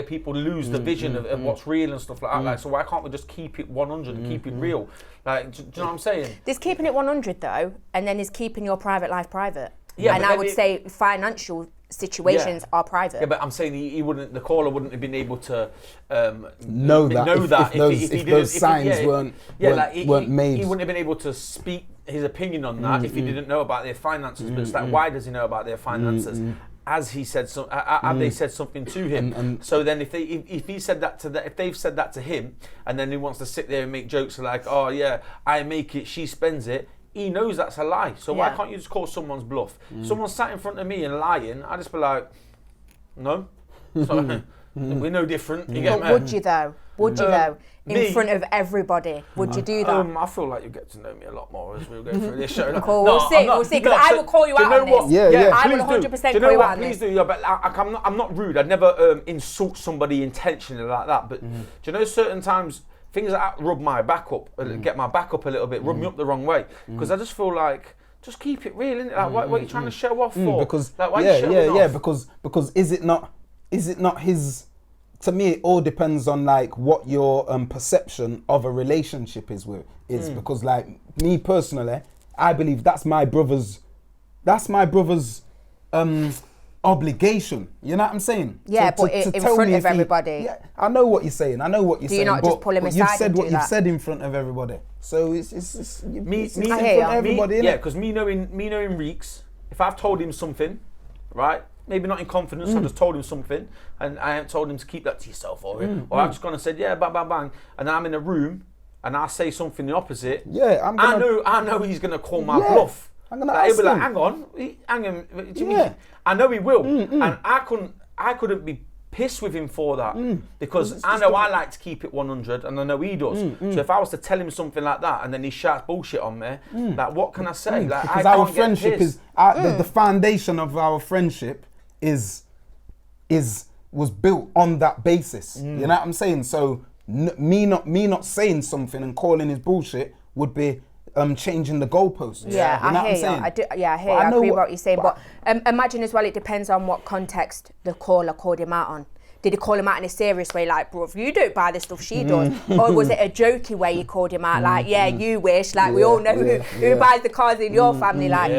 people lose the vision of what's real and stuff like that. Like, so why can't we just keep it 100 and keep it real? Like, do you know what I'm saying? There's keeping it 100 though, and then there's keeping your private life private. Yeah, and I would say financial situations are private. Yeah, but I'm saying he wouldn't. The caller wouldn't have been able to know that if those signs weren't made. He wouldn't have been able to speak his opinion on that if he didn't know about their finances. But it's like, why does he know about their finances? As he said, have they said something to him? And so then, if he said that to if they've said that to him, and then he wants to sit there and make jokes like, oh yeah, I make it, she spends it. He knows that's a lie. So why can't you just call someone's bluff? Someone sat in front of me and lying, I'd just be like, no. So, we're no different. You get But me? would you though? Would you though? In front of everybody, would you do that? I feel like you get to know me a lot more as we go through this show. Cool, we'll see. Because I will call you out on this. Yeah. I will 100% call you out on this. Please do. Yeah, but I'm not rude. I'd never insult somebody intentionally like that. But do you know, certain times things that rub my back up, get my back up a little bit, rub me up the wrong way. Because I just feel like, just keep it real, innit? Like, what are you trying to show off for? Because like, why are you showing off? Because is it not his? To me, it all depends on like what your perception of a relationship is. Because like me personally, I believe that's my brother's obligation. You know what I'm saying? Yeah, but in front of everybody. Yeah, I know what you're saying. Do you not just pull him aside? You've said and what do you've that? said in front of everybody. So it's in front of hear ya. everybody. Yeah, because me knowing Reeks, if I've told him something, right? Maybe not in confidence, I just told him something, and I haven't told him to keep that to yourself, or I've just gone and said, yeah, bang, bang, bang, and then I'm in a room, and I say something the opposite. Yeah, I know he's gonna call my bluff. I'm gonna like, he'll be ask like, him. hang on, what do you mean? I know he will, and I couldn't be pissed with him for that because I know I like to keep it 100, and I know he does. So if I was to tell him something like that, and then he shouts bullshit on me, like, what can I say? Like, because I our can't friendship get is the foundation of our friendship was built on that basis. You know what I'm saying? So me not saying something and calling his bullshit would be changing the goalposts. Yeah, you know I hear you. I hear you. I agree with what you're saying. But imagine as well, it depends on what context the caller called him out on. Did he call him out in a serious way, like, bro, if you don't buy the stuff she does? Or was it a jokey way he called him out, like, yeah, you wish, like, we all know who buys the cars in your family, like.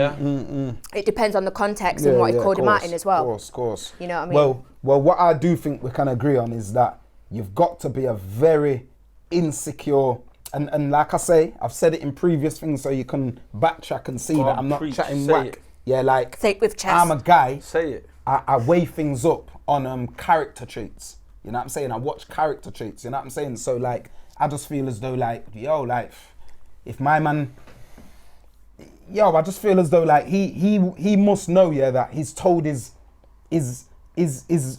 It depends on the context and what he called him out in as well. Of course. You know what I mean? Well, what I do think we can agree on is that you've got to be a very insecure, and like I say, I've said it in previous things so you can backtrack and see that I'm not chatting whack. It. Yeah, like, say it with chest. I'm a guy. Say it. I weigh things up on character traits. You know what I'm saying? I watch character traits. You know what I'm saying? So like, I just feel as though like, if my man, I just feel as though like he must know, that he's told his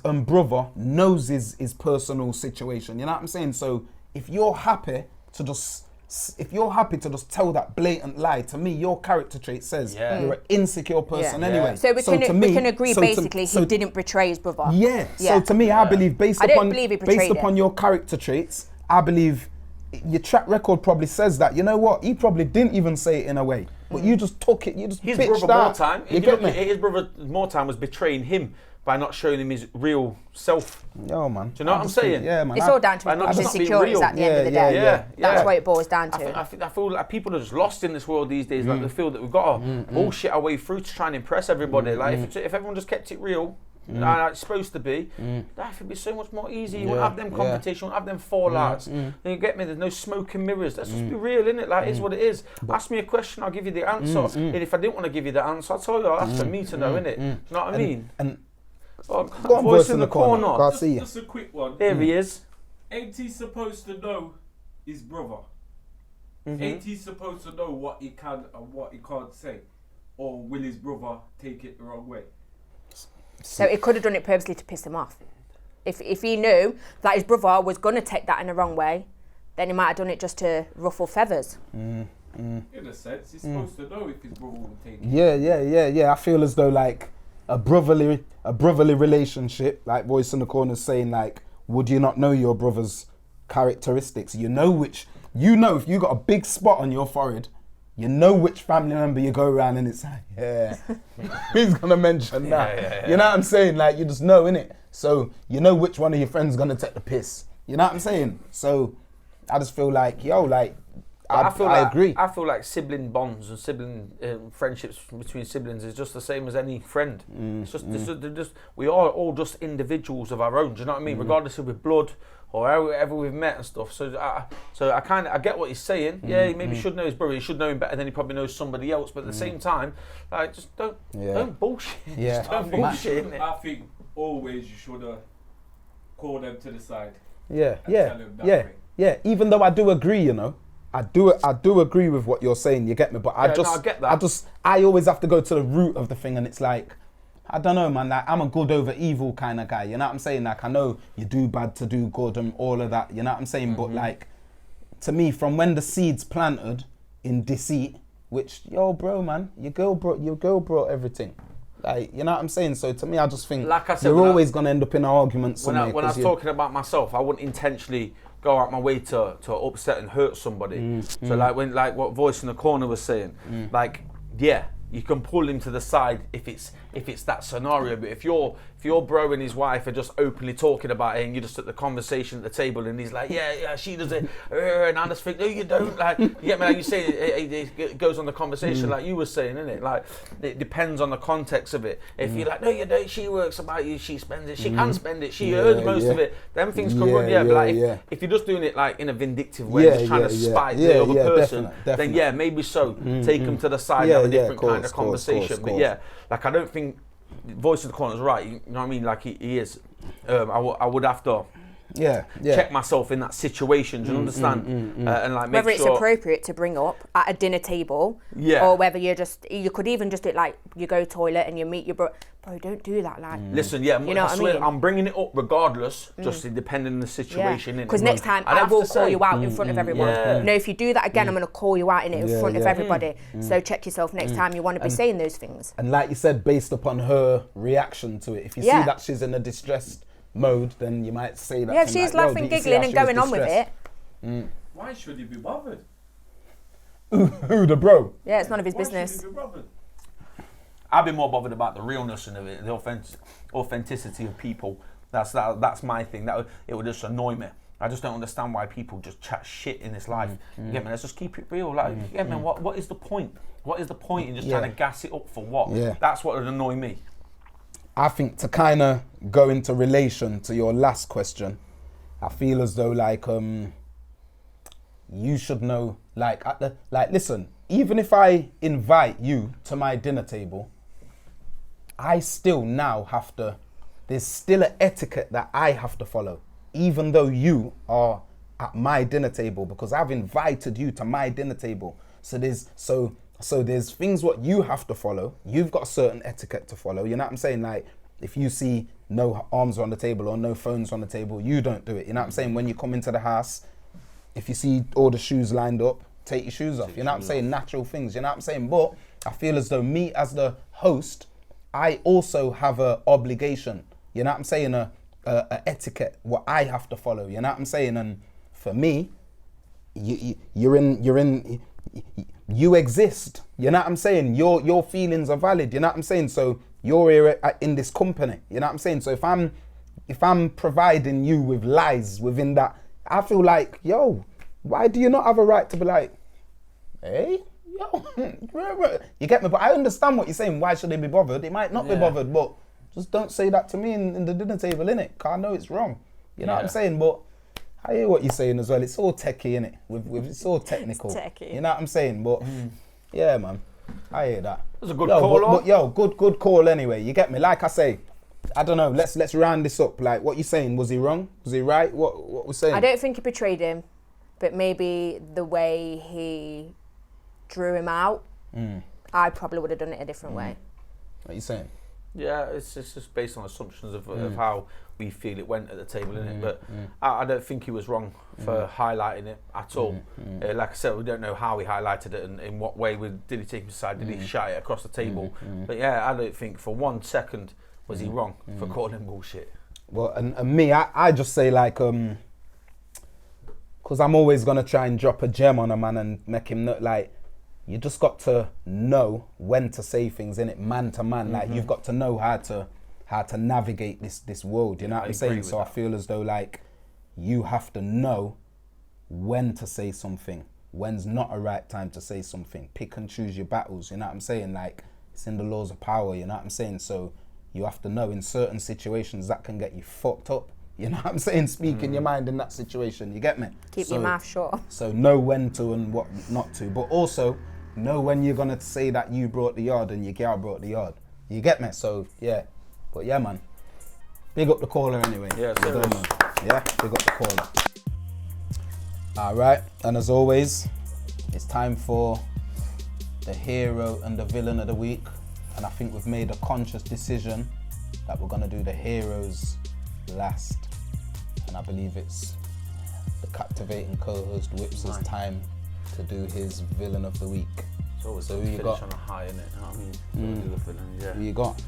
brother knows his personal situation. You know what I'm saying? So if you're happy to just tell that blatant lie, to me, your character trait says you're an insecure person anyway. So we can agree basically he didn't betray his brother. Yeah. So to me, I believe based upon your character traits, I believe your track record probably says that. You know what? He probably didn't even say it in a way, but you just took it. You just his bitched brother out. More time. His brother more time was betraying him by not showing him his real self. Yo, man. Do you know what I'm saying? Yeah, man. It's all down to his insecurities at the end of the day. Yeah. That's what it boils down to. I feel like people are just lost in this world these days. Like, they feel that we've got to bullshit our way through to try and impress everybody. Like, if everyone just kept it real, like it's supposed to be, life would be so much more easy. You won't have them competition, you won't have them fallouts. You get me? There's no smoke and mirrors. Let's just be real, innit? Like, it's what it is. Ask me a question, I'll give you the answer. And if I didn't want to give you the answer, I'll tell you, that's for me to know, innit? Do you know what I mean? And Go on, voice in the corner. Can't see you. Just a quick one. Here he is. Ain't he supposed to know his brother? Ain't he supposed to know what he can and what he can't say? Or will his brother take it the wrong way? So he could have done it purposely to piss him off. If he knew that his brother was going to take that in the wrong way, then he might have done it just to ruffle feathers. In a sense, he's supposed to know if his brother will take it. Yeah. I feel as though like a brotherly relationship, like voice in the corner saying like, would you not know your brother's characteristics? You know if you got a big spot on your forehead, you know which family member you go around and it's like, who's gonna mention that? You know what I'm saying? Like, you just know, innit? So you know which one of your friends gonna take the piss. You know what I'm saying? So I just feel like, I agree. I feel like sibling bonds and sibling friendships between siblings is just the same as any friend. It's just we are all just individuals of our own. Do you know what I mean? Regardless if we're blood or however we've met and stuff. So I get what he's saying. Yeah, he maybe should know his brother. He should know him better than he probably knows somebody else. But at the same time, like, just don't bullshit. Yeah. Just don't bullshit. Innit? I think always you should call them to the side. Yeah. Tell them that way. Yeah. Even though I do agree, you know. I do agree with what you're saying, you get me? But I get that. I always have to go to the root of the thing, and it's like, I don't know, man, like, I'm a good over evil kind of guy, you know what I'm saying? Like, I know you do bad to do good and all of that, you know what I'm saying? But like, to me, from when the seed's planted in deceit, which, yo, bro, man, your girl brought everything. Like, you know what I'm saying? So to me, I just think, like I said, you're always going to end up in arguments. When I was talking about myself, I wouldn't intentionally go out my way to upset and hurt somebody. So like what Voice in the Corner was saying, like, yeah, you can pull him to the side if it's that scenario. But if your bro and his wife are just openly talking about it and you're just at the conversation at the table and he's like, yeah, she does it, and I just think, no, you don't. Like, you get me? Like you say, it goes on the conversation like you were saying, innit? Like, it depends on the context of it. If you're like, no, you don't. She works about you. She spends it. She can spend it. She earns most of it. Them things can run. But like, if you're just doing it like in a vindictive way, just trying to spite the other person, definitely. then yeah, maybe so. Take them to the side and have a different kind of conversation. But yeah, like, I don't think Voice of the Corner is right. You know what I mean? Like, he is. I would have to check myself in that situation. Do you understand? And like, make whether sure it's appropriate to bring up at a dinner table, or whether you could even just do it like you go toilet and you meet your bro. Bro, don't do that. Like, listen, you know what I mean? I'm bringing it up regardless, just depending on the situation. Because next time I will call you out in front of everyone. You know, if you do that again, I'm going to call you out in front of everybody. So check yourself next time you want to be saying those things. And like you said, based upon her reaction to it, if you see that she's in a distressed mode, then you might say that. Yeah, if she's laughing, giggling and going on with it. Why should he be bothered? Who, the bro? Yeah, it's none of his Why business. should he be bothered? I'd be more bothered about the realness and the authenticity of people. That's my thing. It would just annoy me. I just don't understand why people just chat shit in this life. You get me? Let's just keep it real. Like, you get me? What is the point? What is the point in just trying to gas it up for what? Yeah. That's what would annoy me. I think to kind of go into relation to your last question, I feel as though like you should know, like listen, even if I invite you to my dinner table, I still now have to, there's still an etiquette that I have to follow, even though you are at my dinner table, because I've invited you to my dinner table. So there's things what you have to follow. You've got a certain etiquette to follow. You know what I'm saying? Like, if you see no arms on the table or no phones on the table, you don't do it. You know what I'm saying? When you come into the house, if you see all the shoes lined up, take your shoes off. You know what I'm saying? Natural things. You know what I'm saying? But I feel as though me as the host, I also have a obligation. You know what I'm saying? A etiquette, what I have to follow. You know what I'm saying? And for me, you exist. You know what I'm saying? Your feelings are valid. You know what I'm saying? So you're here in this company. You know what I'm saying? So if I'm providing you with lies within that, I feel like, yo, why do you not have a right to be like, hey, yo, you get me? But I understand what you're saying. Why should they be bothered? It might not be bothered, but Just don't say that to me in the dinner table, innit? Cause I know it's wrong. You know what I'm Yeah. saying? But I hear what you're saying as well. It's all techie, innit? It's all technical. It's techie. You know what I'm saying? But yeah, man, I hear that. That's a good Yo, call, but yo, good call anyway. You get me? Like I say, I don't know. Let's round this up. Like, what you saying? Was he wrong? Was he right? What we're saying? I don't think he betrayed him, but maybe the way he drew him out, I probably would have done it a different way. What you saying? Yeah, it's just based on assumptions of how we feel it went at the table, innit? But I don't think he was wrong for highlighting it at all. Like I said, we don't know how he highlighted it and in what way. Did he take his side? Did he shout it across the table? But yeah, I don't think for 1 second was he wrong for calling him bullshit. Well, and me, I just say like, because I'm always going to try and drop a gem on a man and make him look like, you just got to know when to say things, innit? Man to man. Like, you've got to know how to navigate this world, you know what I'm saying? So I feel as though like you have to know when to say something, when's not a right time to say something. Pick and choose your battles, you know what I'm saying? Like, it's in the laws of power, you know what I'm saying? So you have to know in certain situations that can get you fucked up. You know what I'm saying? Speaking your mind in that situation, you get me? Keep your mouth shut. So know when to and what not to, but also know when you're gonna say that you brought the yard and your girl brought the yard. You get me? So yeah, but yeah, man. Big up the caller anyway. Yeah, well done, man. Yeah, big up the caller. All right, and as always, it's time for the hero and the villain of the week, and I think we've made a conscious decision that we're gonna do the heroes last, and I believe it's the captivating co-host Wipz' time to do his villain of the week. It's always So so who you got? on a high, innit? You know what I mean? Do the villain, yeah. Who you got?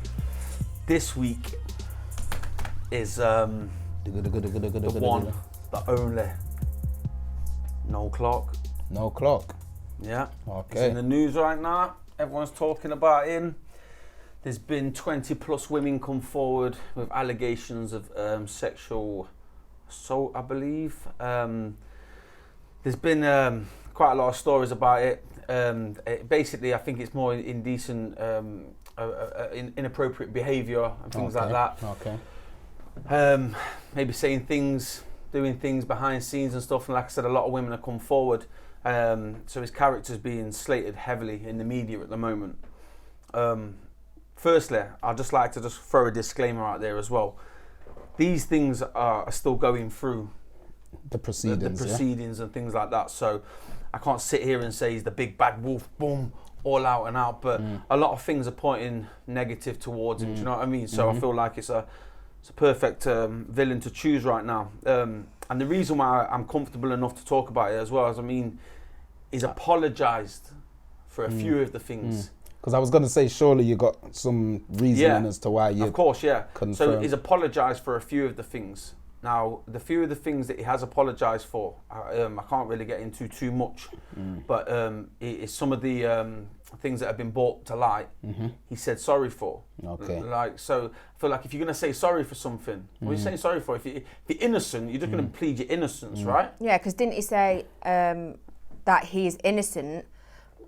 This week is the one, the only, Noel Clarke. Noel Clarke. Yeah. Okay. He's in the news right now. Everyone's talking about him. There's been 20 plus women come forward with allegations of sexual assault, I believe. There's been quite a lot of stories about it. Basically, I think it's more indecent, inappropriate behaviour and things like that. Okay. Maybe saying things, doing things behind scenes and stuff. And like I said, a lot of women have come forward. So his character's being slated heavily in the media at the moment. Firstly, I'd just like to throw a disclaimer out there as well. These things are still going through The proceedings. the proceedings and things like that. So I can't sit here and say he's the big bad wolf, boom, all out and out. But a lot of things are pointing negative towards him. Do you know what I mean? So I feel like it's a perfect villain to choose right now. And the reason why I'm comfortable enough to talk about it as well, he's apologised for a few of the things. Because I was going to say, surely you got some reasoning as to why you. Of course, yeah. Confirm. So he's apologised for a few of the things. Now, the few of the things that he has apologised for, I can't really get into too much, but it's some of the things that have been brought to light, he said sorry for. Okay. Like, so I feel like if you're going to say sorry for something, what are you saying sorry for? If you're innocent, you're just going to plead your innocence, right? Yeah, because didn't he say that he is innocent,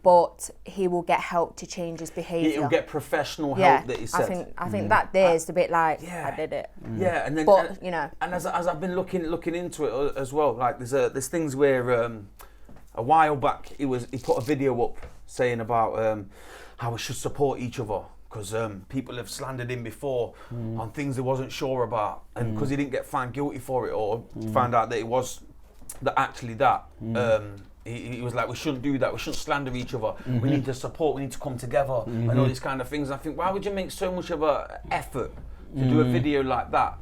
but he will get help to change his behaviour? He'll get professional help, that he said. I think that there's a bit like, Yeah. I did it. Yeah, and then, But, you know. and as I've been looking into it as well, like there's things where a while back he put a video up saying about how we should support each other because people have slandered him before on things they wasn't sure about, and because he didn't get found guilty for it or found out that it was actually that. He was like, we shouldn't do that, we shouldn't slander each other, we need to support, we need to come together, and all these kind of things. And I think, why would you make so much of an effort to do a video like that?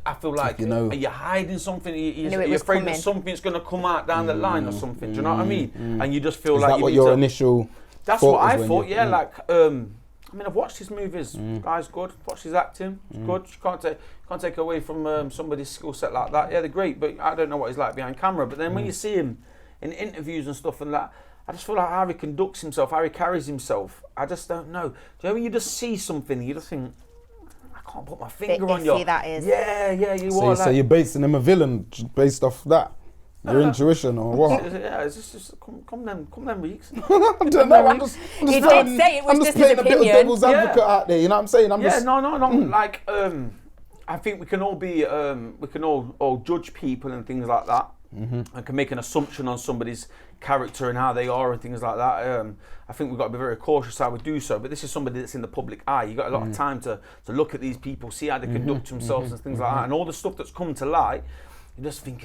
I feel like, are you hiding something? You're afraid that something's going to come out down the line or something, do you know what I mean? And you just feel Is like that you what need your to, initial That's thought what I was when thought, you- yeah, like, I mean, I've watched his movies, guy's good, watched his acting, it's good, you can't take away from somebody's skill set like that. Yeah, they're great, but I don't know what he's like behind camera. But then when you see him in interviews and stuff and that, I just feel like how he conducts himself, how he carries himself, I just don't know. Do you know when you just see something, you just think, I can't put my finger on you. That is. Yeah, you So, are so like, you're basing him a villain based off that? Your intuition or what? Yeah, it's just come them weeks. I don't know. I'm just He did say it was I'm just playing his a bit of opinion. devil's advocate out there. You know what I'm saying? I'm Yeah, just. no. Like, I think we can all be, we can all judge people and things like that. And can make an assumption on somebody's character and how they are and things like that. I think we've got to be very cautious how we do so. But this is somebody that's in the public eye. You've got a lot of time to look at these people, see how they conduct themselves and things like that. And all the stuff that's come to light, you just think,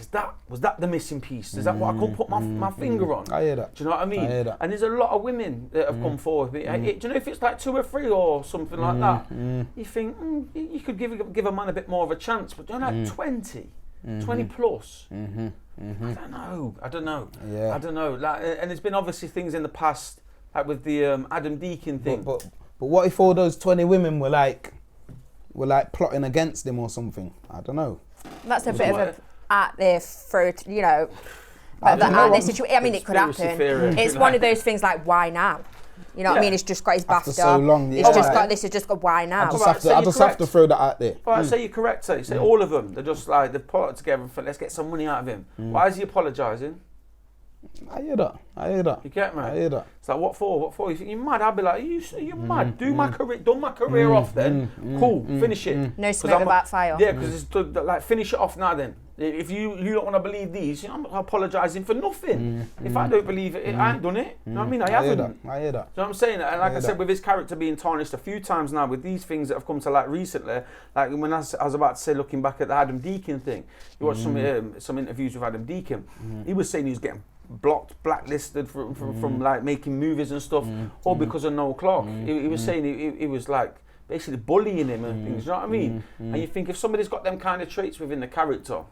was that the missing piece? Is that what I couldn't put my finger on? I hear that. Do you know what I mean? I hear that. And there's a lot of women that have come forward. Do you know if it's like 2 or 3 or something like that? You think you could give a man a bit more of a chance, but you're like 20 plus. I don't know. Yeah. I don't know. Like, and there's been obviously things in the past, like with the Adam Deacon thing. But what if all those 20 women were like plotting against him or something? I don't know. That's a bit of a out there for, you know, I but don't out know. there situation. I mean, it could Conspiracy happen. theory. It's one of those things like, why now? You know what I mean? It's just got his After BAFTA. so long, It's yeah. just got this. Is just got why now? Right, so I you're just have correct. to throw that out there. Well, I say you're correct. Say all of them. They're just like they've put it together. For, let's get some money out of him. Why is he apologising? I hear that. You get me? I hear that. It's like what for? What for? You think you're mad? I'd be like, you're mad. Do my career off then. Cool. Finish it. No smoke without fire. Yeah, because it's like finish it off now. Then if you don't want to believe these, I'm apologising for nothing. If I don't believe it, I ain't done it. You know what I mean? I haven't. I hear that. Do you know what I'm saying? And like I said, that. with his character being tarnished a few times now, with these things that have come to light recently, like when I was about to say, looking back at the Adam Deacon thing, you watched some interviews with Adam Deacon. He was saying he was getting blacklisted from like making movies and stuff, all because of Noel Clarke. He was saying he was like basically bullying him and things. You know what I mean? And you think if somebody's got them kind of traits within the character,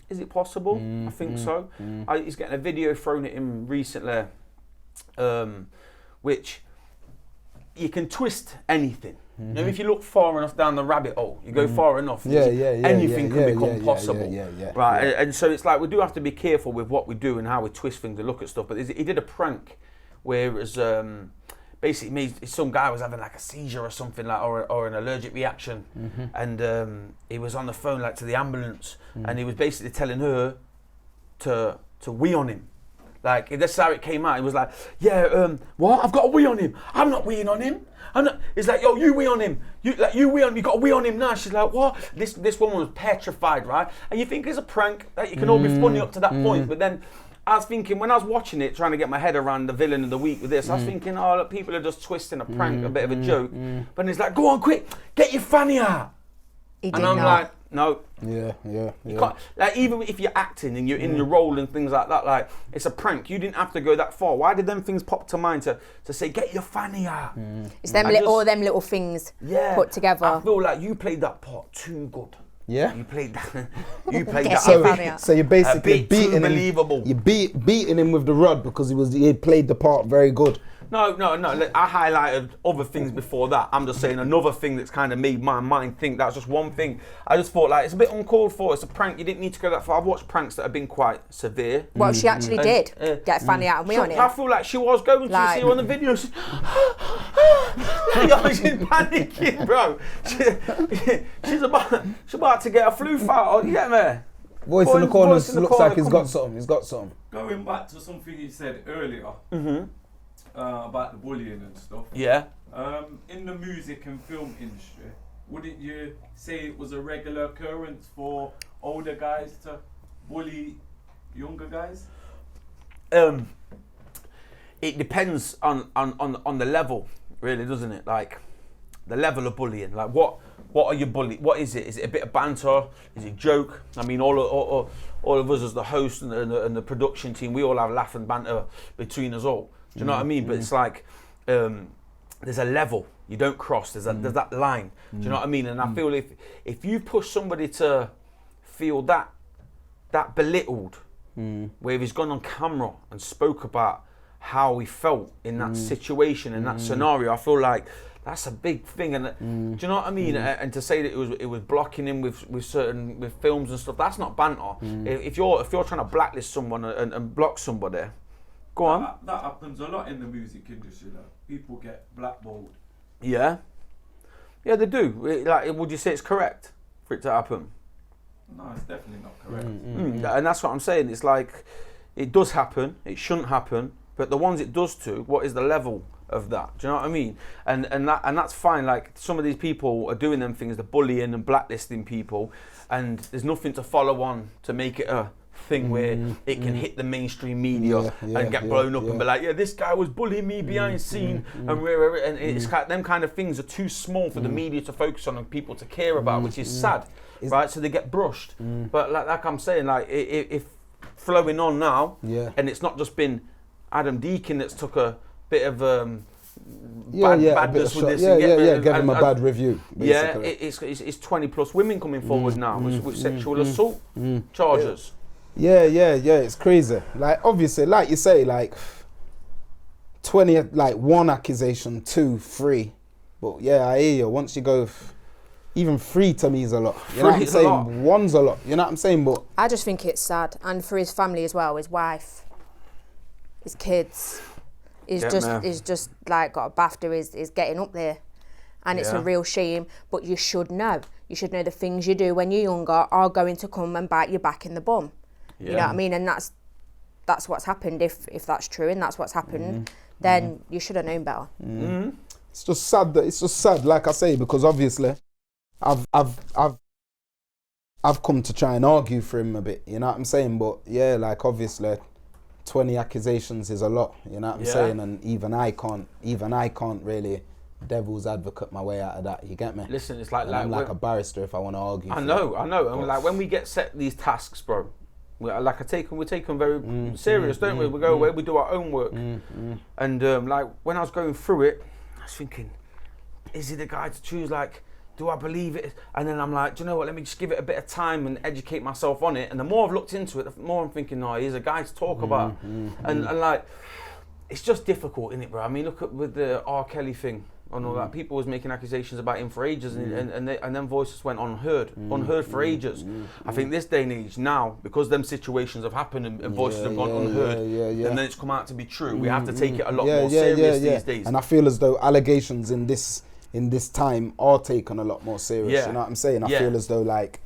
is it possible? I think so. He's getting a video thrown at him recently, which you can twist anything. You know, if you look far enough down the rabbit hole, you go far enough, anything can become possible. Right, and so it's like we do have to be careful with what we do and how we twist things and look at stuff. But he did a prank where it was basically some guy was having like a seizure or something, like or an allergic reaction, and he was on the phone like to the ambulance, and he was basically telling her to wee on him. Like, that's how it came out. He was like, what? I've got a wee on him. I'm not weeing on him. He's like, yo, you wee on him. You wee on him. You got a wee on him now. She's like, what? This woman was petrified, right? And you think it's a prank, that you can all be funny up to that point. But then I was thinking, when I was watching it, trying to get my head around the villain of the week with this, I was thinking, oh, look, people are just twisting a prank, a bit of a joke. But he's like, go on, quick, get your fanny out. He did And I'm not. like, no. Yeah. You can't, like, even if you're acting and you're in your role and things like that, like, it's a prank. You didn't have to go that far. Why did them things pop to mind to say, get your fanny out? It's them all them little things put together. I feel like you played that part too good. Yeah. You played that. You played Get that. your a fanny bit- out. So you're basically a bit too beating him. believable. You're beating him with the rod because he played the part very good. No. Look, I highlighted other things before that. I'm just saying another thing that's kind of made my mind think that's just one thing. I just thought like it's a bit uncalled for. It's a prank. You didn't need to go that far. I've watched pranks that have been quite severe. Well, she actually did get fanny out and wee on I him. feel like she was going to Like- see her on the video. She's panicking, bro. She's about to get a flu fight. You get me? Voice in the corner looks like he's got something. He's got something. Going back to something you said earlier about the bullying and stuff. Yeah. In the music and film industry, wouldn't you say it was a regular occurrence for older guys to bully younger guys? It depends on the level, really, doesn't it? Like the level of bullying. Like what are you bullying? What is it? Is it a bit of banter? Is it joke? I mean, all of us as the host and the production team, we all have laugh and banter between us all. Do you know what I mean? But it's like there's a level you don't cross. There's that line. Do you know what I mean? And I feel if you push somebody to feel that belittled, where he's gone on camera and spoke about how he felt in that situation, in that scenario, I feel like that's a big thing. And do you know what I mean? And to say that it was blocking him with films and stuff, that's not banter. If you're trying to blacklist someone and block somebody, go on. That happens a lot in the music industry. Though. People get blackballed. Yeah, they do. Like, would you say it's correct for it to happen? No, it's definitely not correct. And that's what I'm saying. It's like, it does happen, it shouldn't happen, but the ones it does to, what is the level of that? Do you know what I mean? And that's fine. Like, some of these people are doing them things, they're bullying and blacklisting people, and there's nothing to follow on to make it a thing where it can hit the mainstream media and get blown up and be like, yeah, this guy was bullying me behind scene, and it's them kind of things are too small for the media to focus on and people to care about, which is sad, right? So they get brushed. But like I'm saying, like, if flowing on now, and it's not just been Adam Deacon that's took a bit of badness with this. Give him a bad review. Basically. Yeah, it's 20 plus women coming forward now with sexual assault charges. Yeah, it's crazy. Like, obviously, like you say, like 20, like 1 accusation, 2, 3. But yeah, I hear you. Once you go, even 3 to me is a lot. You know what I'm saying? 1's a lot. You know what I'm saying? But I just think it's sad, and for his family as well, his wife, his kids. He's just like got a BAFTA, is getting up there, and it's a real shame. But you should know the things you do when you're younger are going to come and bite you back in the bum. You know what I mean? And that's what's happened. If that's true and that's what's happened, then you should have known better. It's just sad. Like I say, because obviously, I've come to try and argue for him a bit. You know what I'm saying? But yeah, like, obviously, 20 accusations is a lot. You know what I'm saying? And even I can't really devil's advocate my way out of that. You get me? Listen, it's like I'm like a barrister if I want to argue. I know. And like, when we get set these tasks, bro, we take them very serious, don't we? We go away, we do our own work. And like, when I was going through it, I was thinking, is he the guy to choose? Like, do I believe it? And then I'm like, do you know what? Let me just give it a bit of time and educate myself on it. And the more I've looked into it, the more I'm thinking, no, he's a guy to talk about. And like, it's just difficult, isn't it, bro? I mean, look at with the R. Kelly thing and all that. People was making accusations about him for ages, and then voices went unheard for ages. I think this day and age now, because them situations have happened and voices have gone unheard, and then it's come out to be true. We have to take it a lot more serious these days. And I feel as though allegations in this time are taken a lot more serious. You know what I'm saying? I feel as though, like,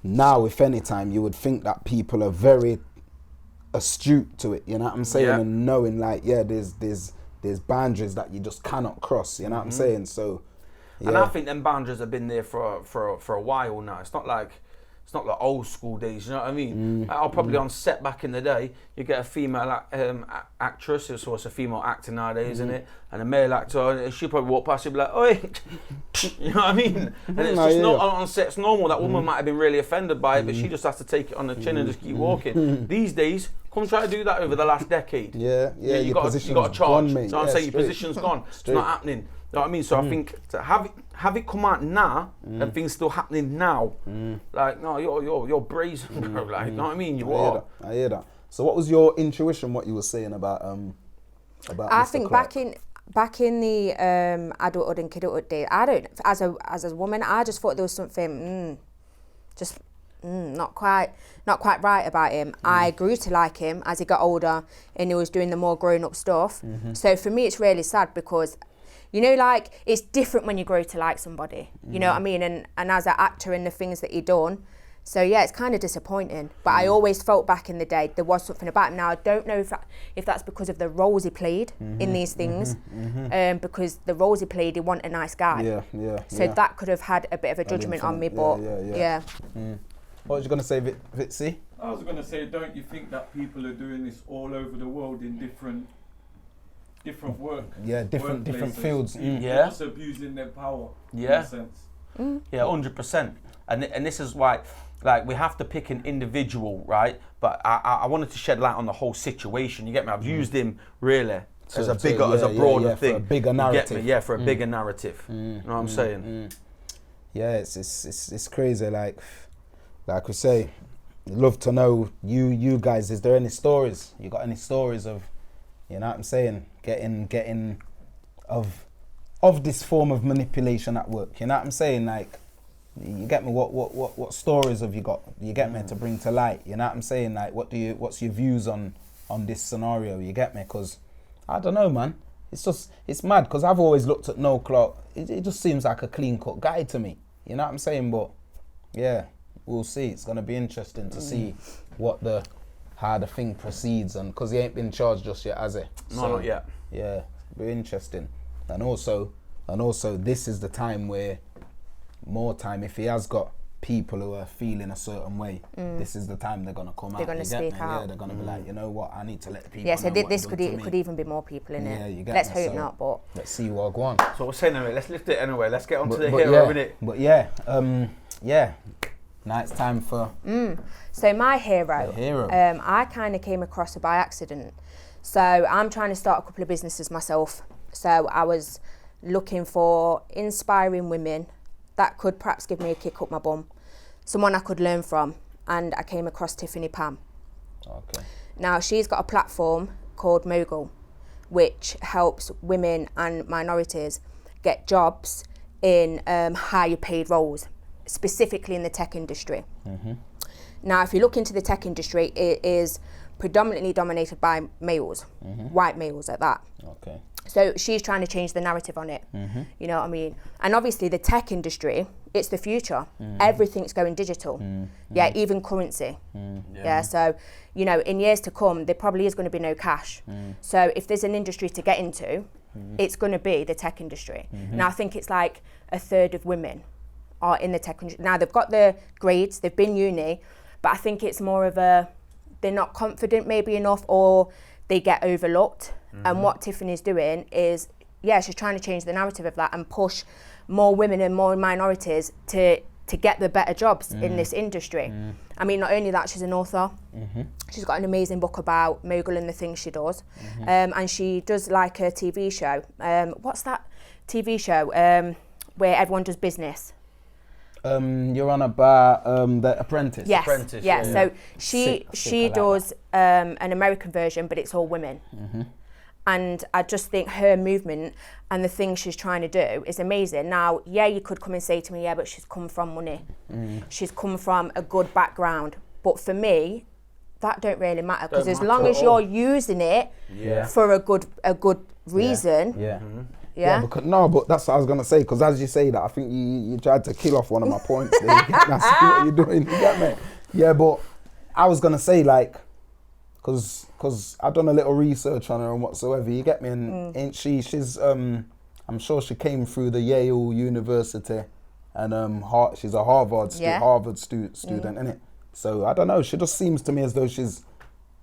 now, if any time, you would think that people are very astute to it. You know what I'm saying? And knowing, like, there's boundaries that you just cannot cross. You know what I'm saying? So, and I think them boundaries have been there for a while now. It's not like old school days, you know what I mean? I'll probably on set back in the day, you get a female actress, so it's a female actor nowadays, isn't it? And a male actor, and she'll probably walk past, she'll be like, oi, you know what I mean? And it's just not on set, it's normal. That woman might have been really offended by it, but she just has to take it on the chin and just keep walking. These days, come try to do that over the last decade. You got a charge. Gone, so I'm saying your position's gone. It's not happening. You know what I mean? So I think to have it come out now and things still happening now, like, no, you're brazen, bro. Like, you know what I mean? I hear that. So what was your intuition? What you were saying about I Mr. think Clarke? back in the adulthood and kidulthood days, I don't, as a woman, I just thought there was something not quite right about him. I grew to like him as he got older and he was doing the more grown up stuff. So for me, it's really sad because, you know, like, it's different when you grow to like somebody, you know what I mean? And as an actor and the things that he done. So yeah, it's kind of disappointing. But I always felt back in the day there was something about him. Now, I don't know if that's because of the roles he played in these things. Because the roles he played, he wasn't a nice guy. So that could have had a bit of a judgment on me, but What was you going to say, Vitzy? I was going to say, don't you think that people are doing this all over the world in different work? Yeah, different fields. They're just abusing their power. In a sense. 100%. And this is why, like, we have to pick an individual, right? But I wanted to shed light on the whole situation. You get me? I've used him really as a broader thing. For a bigger narrative. You get me? Yeah, for a bigger narrative. You know what I'm saying? Yeah, it's crazy. Like we say, love to know you guys. Is there any stories? You got any stories of, you know what I'm saying, getting of this form of manipulation at work? You know what I'm saying? Like, you get me? What stories have you got? You get me, to bring to light? You know what I'm saying? Like, what's your views on this scenario? You get me? Because I don't know, man. It's mad because I've always looked at Noel Clarke. It just seems like a clean cut guy to me. You know what I'm saying? But yeah, We'll see. It's gonna be interesting to see how the thing proceeds, and because he ain't been charged just yet, has he? No, not yet. Yeah, be interesting. And also, this is the time where if he has got people who are feeling a certain way, this is the time they're gonna come out. They're gonna speak out. Yeah, they're gonna be like, you know what, I need to let the people. Yeah, so know this what could done to could me. even be more people in Yeah, it. you get Let's me? hope So, not, but let's see what go on. So we're saying anyway, let's lift it anyway. Let's get on to the But hero, innit? But yeah, now it's time for So my hero, The hero. I kind of came across her by accident. So I'm trying to start a couple of businesses myself. So I was looking for inspiring women that could perhaps give me a kick up my bum, someone I could learn from, and I came across Tiffany Pam. Okay. Now she's got a platform called Mogul, which helps women and minorities get jobs in higher paid roles, specifically in the tech industry. Now, if you look into the tech industry, it is predominantly dominated by males, white males at that. Okay. So she's trying to change the narrative on it. You know what I mean? And obviously the tech industry, it's the future. Everything's going digital. Yeah, even currency. Yeah, so, you know, in years to come, there probably is going to be no cash. So if there's an industry to get into, it's going to be the tech industry. Now, I think it's like a third of women are in the tech industry. Now, they've got the grades, they've been uni, but I think it's more of a, they're not confident maybe enough, or they get overlooked. And what Tiffany's doing is, yeah, she's trying to change the narrative of that and push more women and more minorities to get the better jobs in this industry. I mean, not only that, she's an author. She's got an amazing book about Mogul and the things she does. And she does like a TV show. What's that TV show where everyone does business? You're on about The Apprentice. Yes. Apprentice, Yeah. yeah. So she I like does an American version, but it's all women. And I just think her movement and the things she's trying to do is amazing. Now, yeah, you could come and say to me, yeah, but she's come from money. She's come from a good background. But for me, that don't really matter, because as long as you're using it for a good reason. Yeah. Because, but that's what I was gonna say. Because as you say that, I think you tried to kill off one of my points. There. I see what you're doing. You get me? Yeah, but I was gonna say, like, because I've done a little research on her and whatsoever. You get me? And ain't she? She's I'm sure she came through the Yale University, and she's a Harvard student, innit? So I don't know. She just seems to me as though she's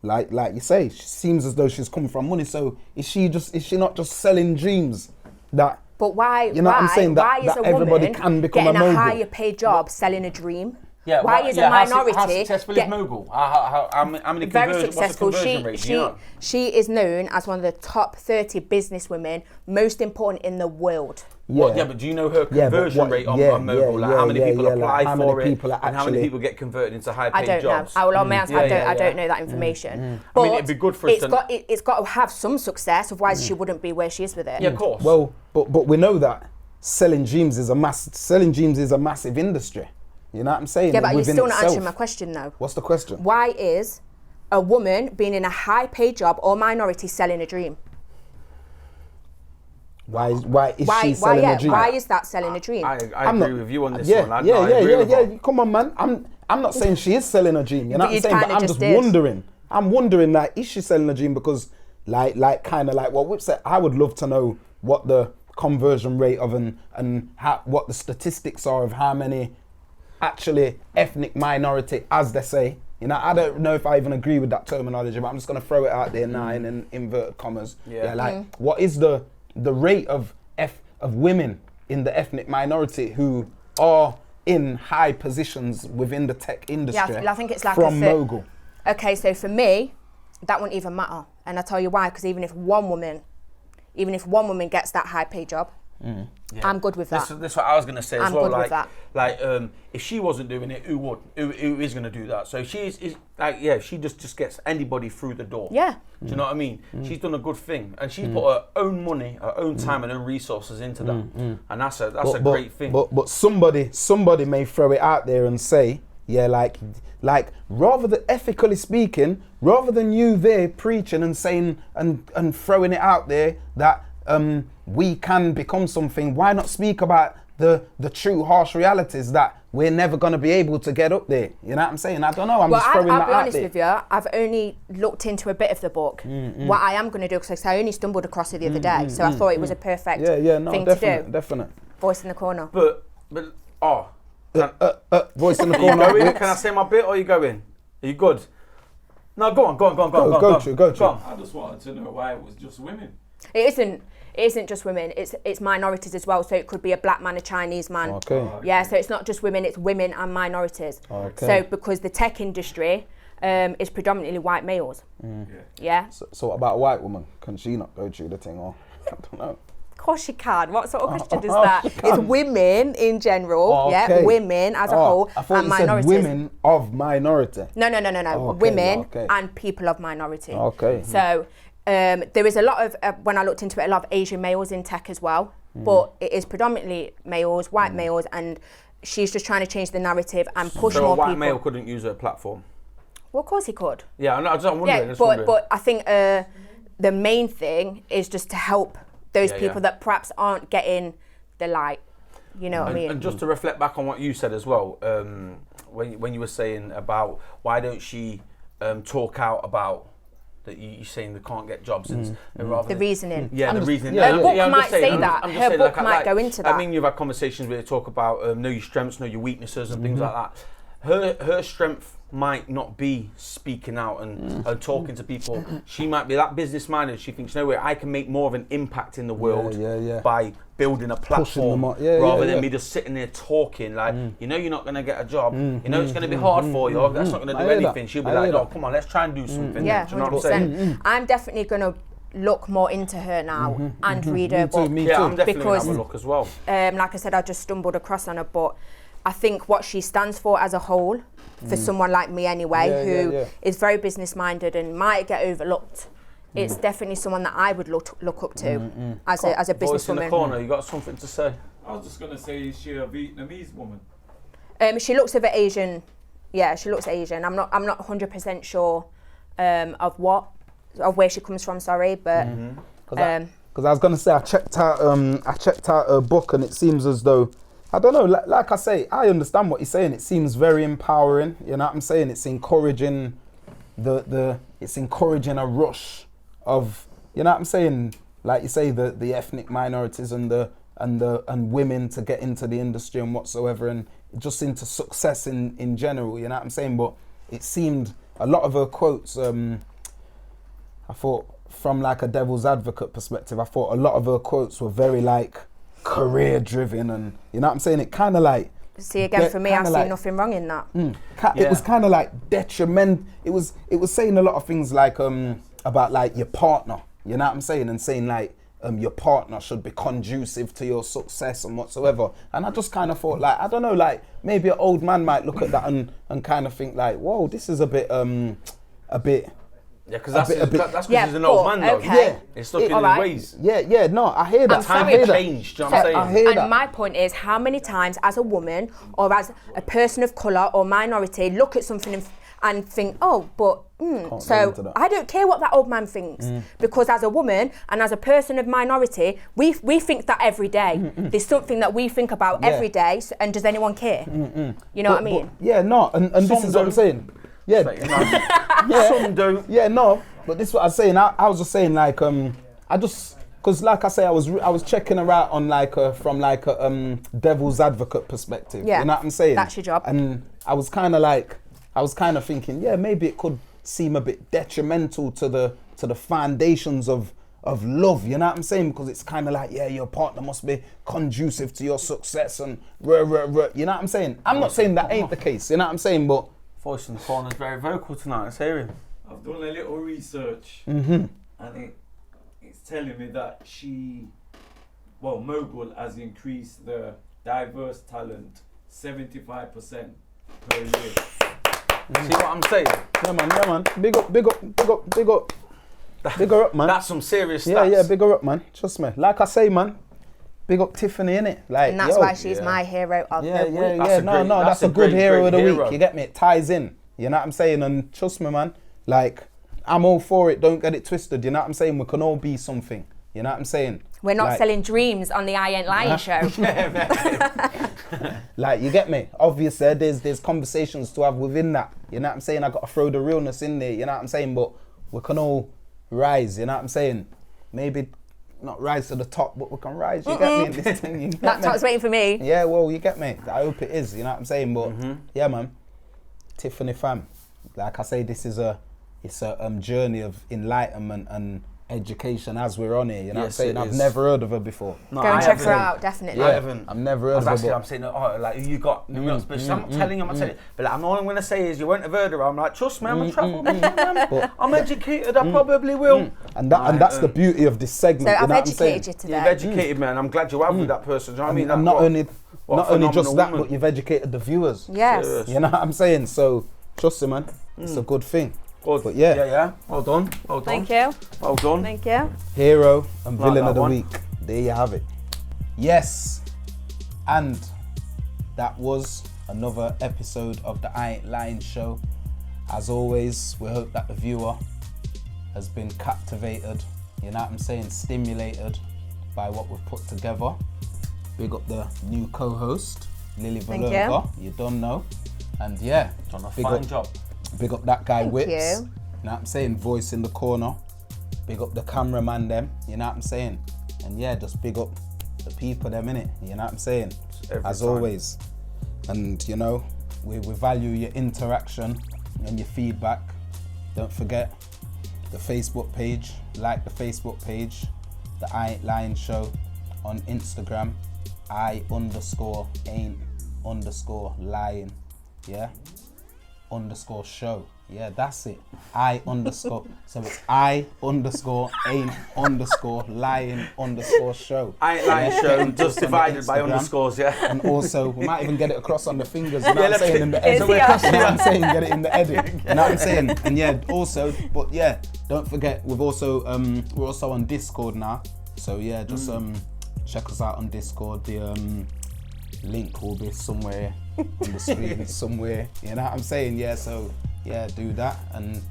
like you say. She seems as though she's come from money. So is she not just selling dreams? That. But why? You know what I'm saying? Why That is a everybody woman can become getting a mogul. higher paid job selling a dream? Yeah, why is a minority how successful is Mogul? How many very conversion, successful? What's the conversion rate? Do you know? She is known as one of the top 30 businesswomen, most important in the world. Yeah, but do you know her conversion rate on Mogul? Like how many people apply for it, and how many people get converted into high-paid jobs? I don't know. I don't know that information. But I mean, it'd be good for us it's got to have some success, otherwise she wouldn't be where she is with it. Yeah, of course. Well, but we know that selling dreams is a massive industry. You know what I'm saying? Yeah, but you're still not itself. answering my question though. What's the question? Why is a woman being in a high-paid job or minority selling a dream? Why is she selling a dream? Why is that selling a dream? I agree with you on this one. Yeah. Come on, man. I'm not saying she is selling a dream. You know what I'm saying? But I'm just wondering. I'm wondering, like, is she selling a dream? Because, like kind of like what Wipz said, I would love to know what the conversion rate of and what the statistics are of how many actually ethnic minority, as they say. You know, I don't know if I even agree with that terminology, but I'm just going to throw it out there now in inverted commas. What is the rate of women in the ethnic minority who are in high positions within the tech industry? Yeah, I think it's like from Mogul. Okay, so for me, that wouldn't even matter, and I'll tell you why. Because even if one woman gets that high paid job, I'm good with that. That's what I was going to say as well. I'm good with that. Like, if she wasn't doing it, who would? Who is going to do that? So she she just gets anybody through the door. Yeah. Do you know what I mean? She's done a good thing, and she's put her own money, her own time, and own resources into that, and that's a great thing. But somebody may throw it out there and say, like rather than ethically speaking, rather than you there preaching and saying and throwing it out there that we can become something, why not speak about the true harsh realities that we're never going to be able to get up there. You know what I'm saying? I don't know. I'm just throwing I'll that be out honest there. with you. I've only looked into a bit of the book. What I am going to do, because I only stumbled across it the other day, so I thought it was a perfect thing to do. Definite. Voice in the corner. But Voice in the Are you corner. going? Can I say my bit or are you going? Are you good? No, go on. Go to. I just wanted to know why it was just women. It isn't just women. It's minorities as well. So it could be a black man, a Chinese man. Okay. Yeah. So it's not just women. It's women and minorities. Okay. So because the tech industry is predominantly white males. Yeah. So what about a white woman? Can she not go through the thing, or I don't know? Of course she can. What sort of question is that? It's women in general, women as a whole, I thought and you said minorities. women of minority. No. Okay, Women okay. and people of minority. Okay. So there is a lot of, when I looked into it, a lot of Asian males in tech as well, but it is predominantly males, white males, and she's just trying to change the narrative and push So more a white people. male couldn't use her platform. Well, of course he could. Yeah, I'm wondering. Yeah, but I think the main thing is just to help those people that perhaps aren't getting the light. You know what I mean? And just to reflect back on what you said as well, when you were saying about why don't she talk out about that you're saying they can't get jobs and rather The than, reasoning. Yeah, the reasoning. Her book I'm might just saying, say I'm that. just Her saying, book like, might go into that. I mean, you've had conversations where they talk about know your strengths, know your weaknesses, and things like that. Her strength might not be speaking out and talking to people. She might be that business minded. She thinks, no way, I can make more of an impact in the world by building a platform rather than me just sitting there talking like, you know, you're not going to get a job. You know, it's going to be hard for you. That's not going to do anything. She'll be like, oh, come on, let's try and do something. Yeah, Do you know what I'm 100%. saying? I'm definitely going to look more into her now and read her book. Me Yeah, too. I'm definitely going Because- to have a look as well. Like I said, I just stumbled across on her, but I think what she stands for as a whole, for someone like me anyway, who is very business minded and might get overlooked, it's definitely someone that I would look up to as a Voice in the businesswoman. corner, you got something to say? I was just going to say, is she a Vietnamese woman? She looks a bit Asian. Yeah, she looks Asian. I'm not 100% sure of where she comes from. Sorry, but Because I was gonna say I checked out her book, and it seems as though, I don't know, like I say, I understand what you're saying. It seems very empowering. You know what I'm saying? It's encouraging it's encouraging a rush of, you know what I'm saying? Like you say, the ethnic minorities and women to get into the industry and whatsoever, and just into success in general. You know what I'm saying? But it seemed a lot of her quotes. I thought, from like a devil's advocate perspective, I thought a lot of her quotes were very like career driven, and you know what I'm saying? It kind of like, see again for me, I see nothing wrong in that. it was kind of like detriment. It was saying a lot of things like about like your partner, you know what I'm saying, and saying like your partner should be conducive to your success and whatsoever. And I just kind of thought like, I don't know, like maybe an old man might look at that and kind of think like, whoa, this is a bit Yeah, because that's he's an old man though. Okay. Yeah. He's stuck in his Alright. ways. Yeah, no, I hear that. I'm sorry. I hear that. Changed, do you know what I'm saying? I hear And that. my point is, how many times as a woman or as a person of colour or minority look at something and think, oh, but go so into that. I don't care what that old man thinks, because as a woman and as a person of minority, we think that every day. There's something that we think about every day, and does anyone care? You know what I mean? Yeah, no, and this is what I'm saying. Yeah, Some don't. yeah, no, but this is what I was saying. I was just saying like I just, because like I say, I was checking her out on like from like a devil's advocate perspective. Yeah, you know what I'm saying? that's your job. And I was kind of thinking, yeah, maybe it could seem a bit detrimental to the foundations of love, you know what I'm saying? Because it's kind of like, yeah, your partner must be conducive to your success and you know what I'm saying? I'm not saying that ain't the case, you know what I'm saying? But Voice in the corner is very vocal tonight. Let's hear him. I've done a little research, Mm-hmm. and it's telling me that Mogul has increased the diverse talent 75% per year. See what I'm saying? yeah, man, big up, man. That's some serious stats. Yeah, big her up, man. Trust me. Like I say, man, big up Tiffany, innit? Like, And that's yo, why she's my hero of the week. That's a good hero of the week. You get me? It ties in. You know what I'm saying? And trust me, man. Like, I'm all for it. Don't get it twisted. You know what I'm saying? We can all be something. You know what I'm saying? We're not Like- selling dreams on the I Ain't Lying show. Like, you get me? Obviously, there's conversations to have within that. You know what I'm saying? I got to throw the realness in there. You know what I'm saying? But we can all rise. You know what I'm saying? Maybe not rise to the top, but we can rise. You get me? In this thing, you get That me? top's waiting for me. Yeah, well, you get me. I hope it is. You know what I'm saying? But yeah, man. Tiffany Pam. Like I say, this is a journey of enlightenment and education as we're on here. You know Yes, what I'm saying? it I've is. never heard of her before. No, Go and I check her haven't. out, definitely. I haven't. I've never I heard was of asking, her. I'm saying, oh, like, who you got? I'm not telling you, I'm not telling you. But like, all I'm going to say is, you won't have heard of her. I'm like, trust me, I'm a travel man. I'm educated, I probably will. And that's the beauty of this segment. So you I've know what I'm saying? educated you today. You've educated me, and I'm glad you're out with that person. Do you know what I mean? And Like, not only just phenomenal that, woman. but you've educated the viewers. Yes. Serious. You know what I'm saying? So trust me, man. It's a good thing. Good. But yeah. Yeah. Well done. Well done. Thank you. Well done. Thank you. Hero and Like villain that of the one. week. There you have it. Yes. And that was another episode of the I Ain't Lying show. As always, we hope that the viewer has been captivated, you know what I'm saying, stimulated by what we've put together. We got the new co-host, Lily Thank you. Valurga. You don't know. And yeah, Done a big fine up, job. big up that guy Thank Wipz. you. You know what I'm saying? Voice in the corner. Big up the cameraman them. You know what I'm saying? And yeah, just big up the people them, innit? You know what I'm saying? Every As time. always. And you know, we value your interaction and your feedback. Don't forget the Facebook page. Like the Facebook page. The I Ain't Lying show on Instagram. I_ain't_lying. Yeah? _show. Yeah, that's it. So it's I_ain't_lying_show. I Ain't Lying Yeah? show, just on divided by Instagram. underscores, yeah. And also, we might even get it across on the fingers, you know what I'm let's saying, get- in the It's edit. You know here. what I'm saying, get it in the edit. You know what I'm saying? And yeah, also, but yeah, don't forget, we're also on Discord now. So yeah, just check us out on Discord. The link will be somewhere on the screen somewhere. You know what I'm saying? Yeah, so yeah, do that. And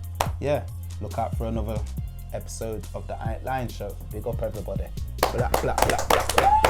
yeah, look out for another episode of the I Ain't Lying show. Big up everybody. Blah, blah, blah, blah, blah.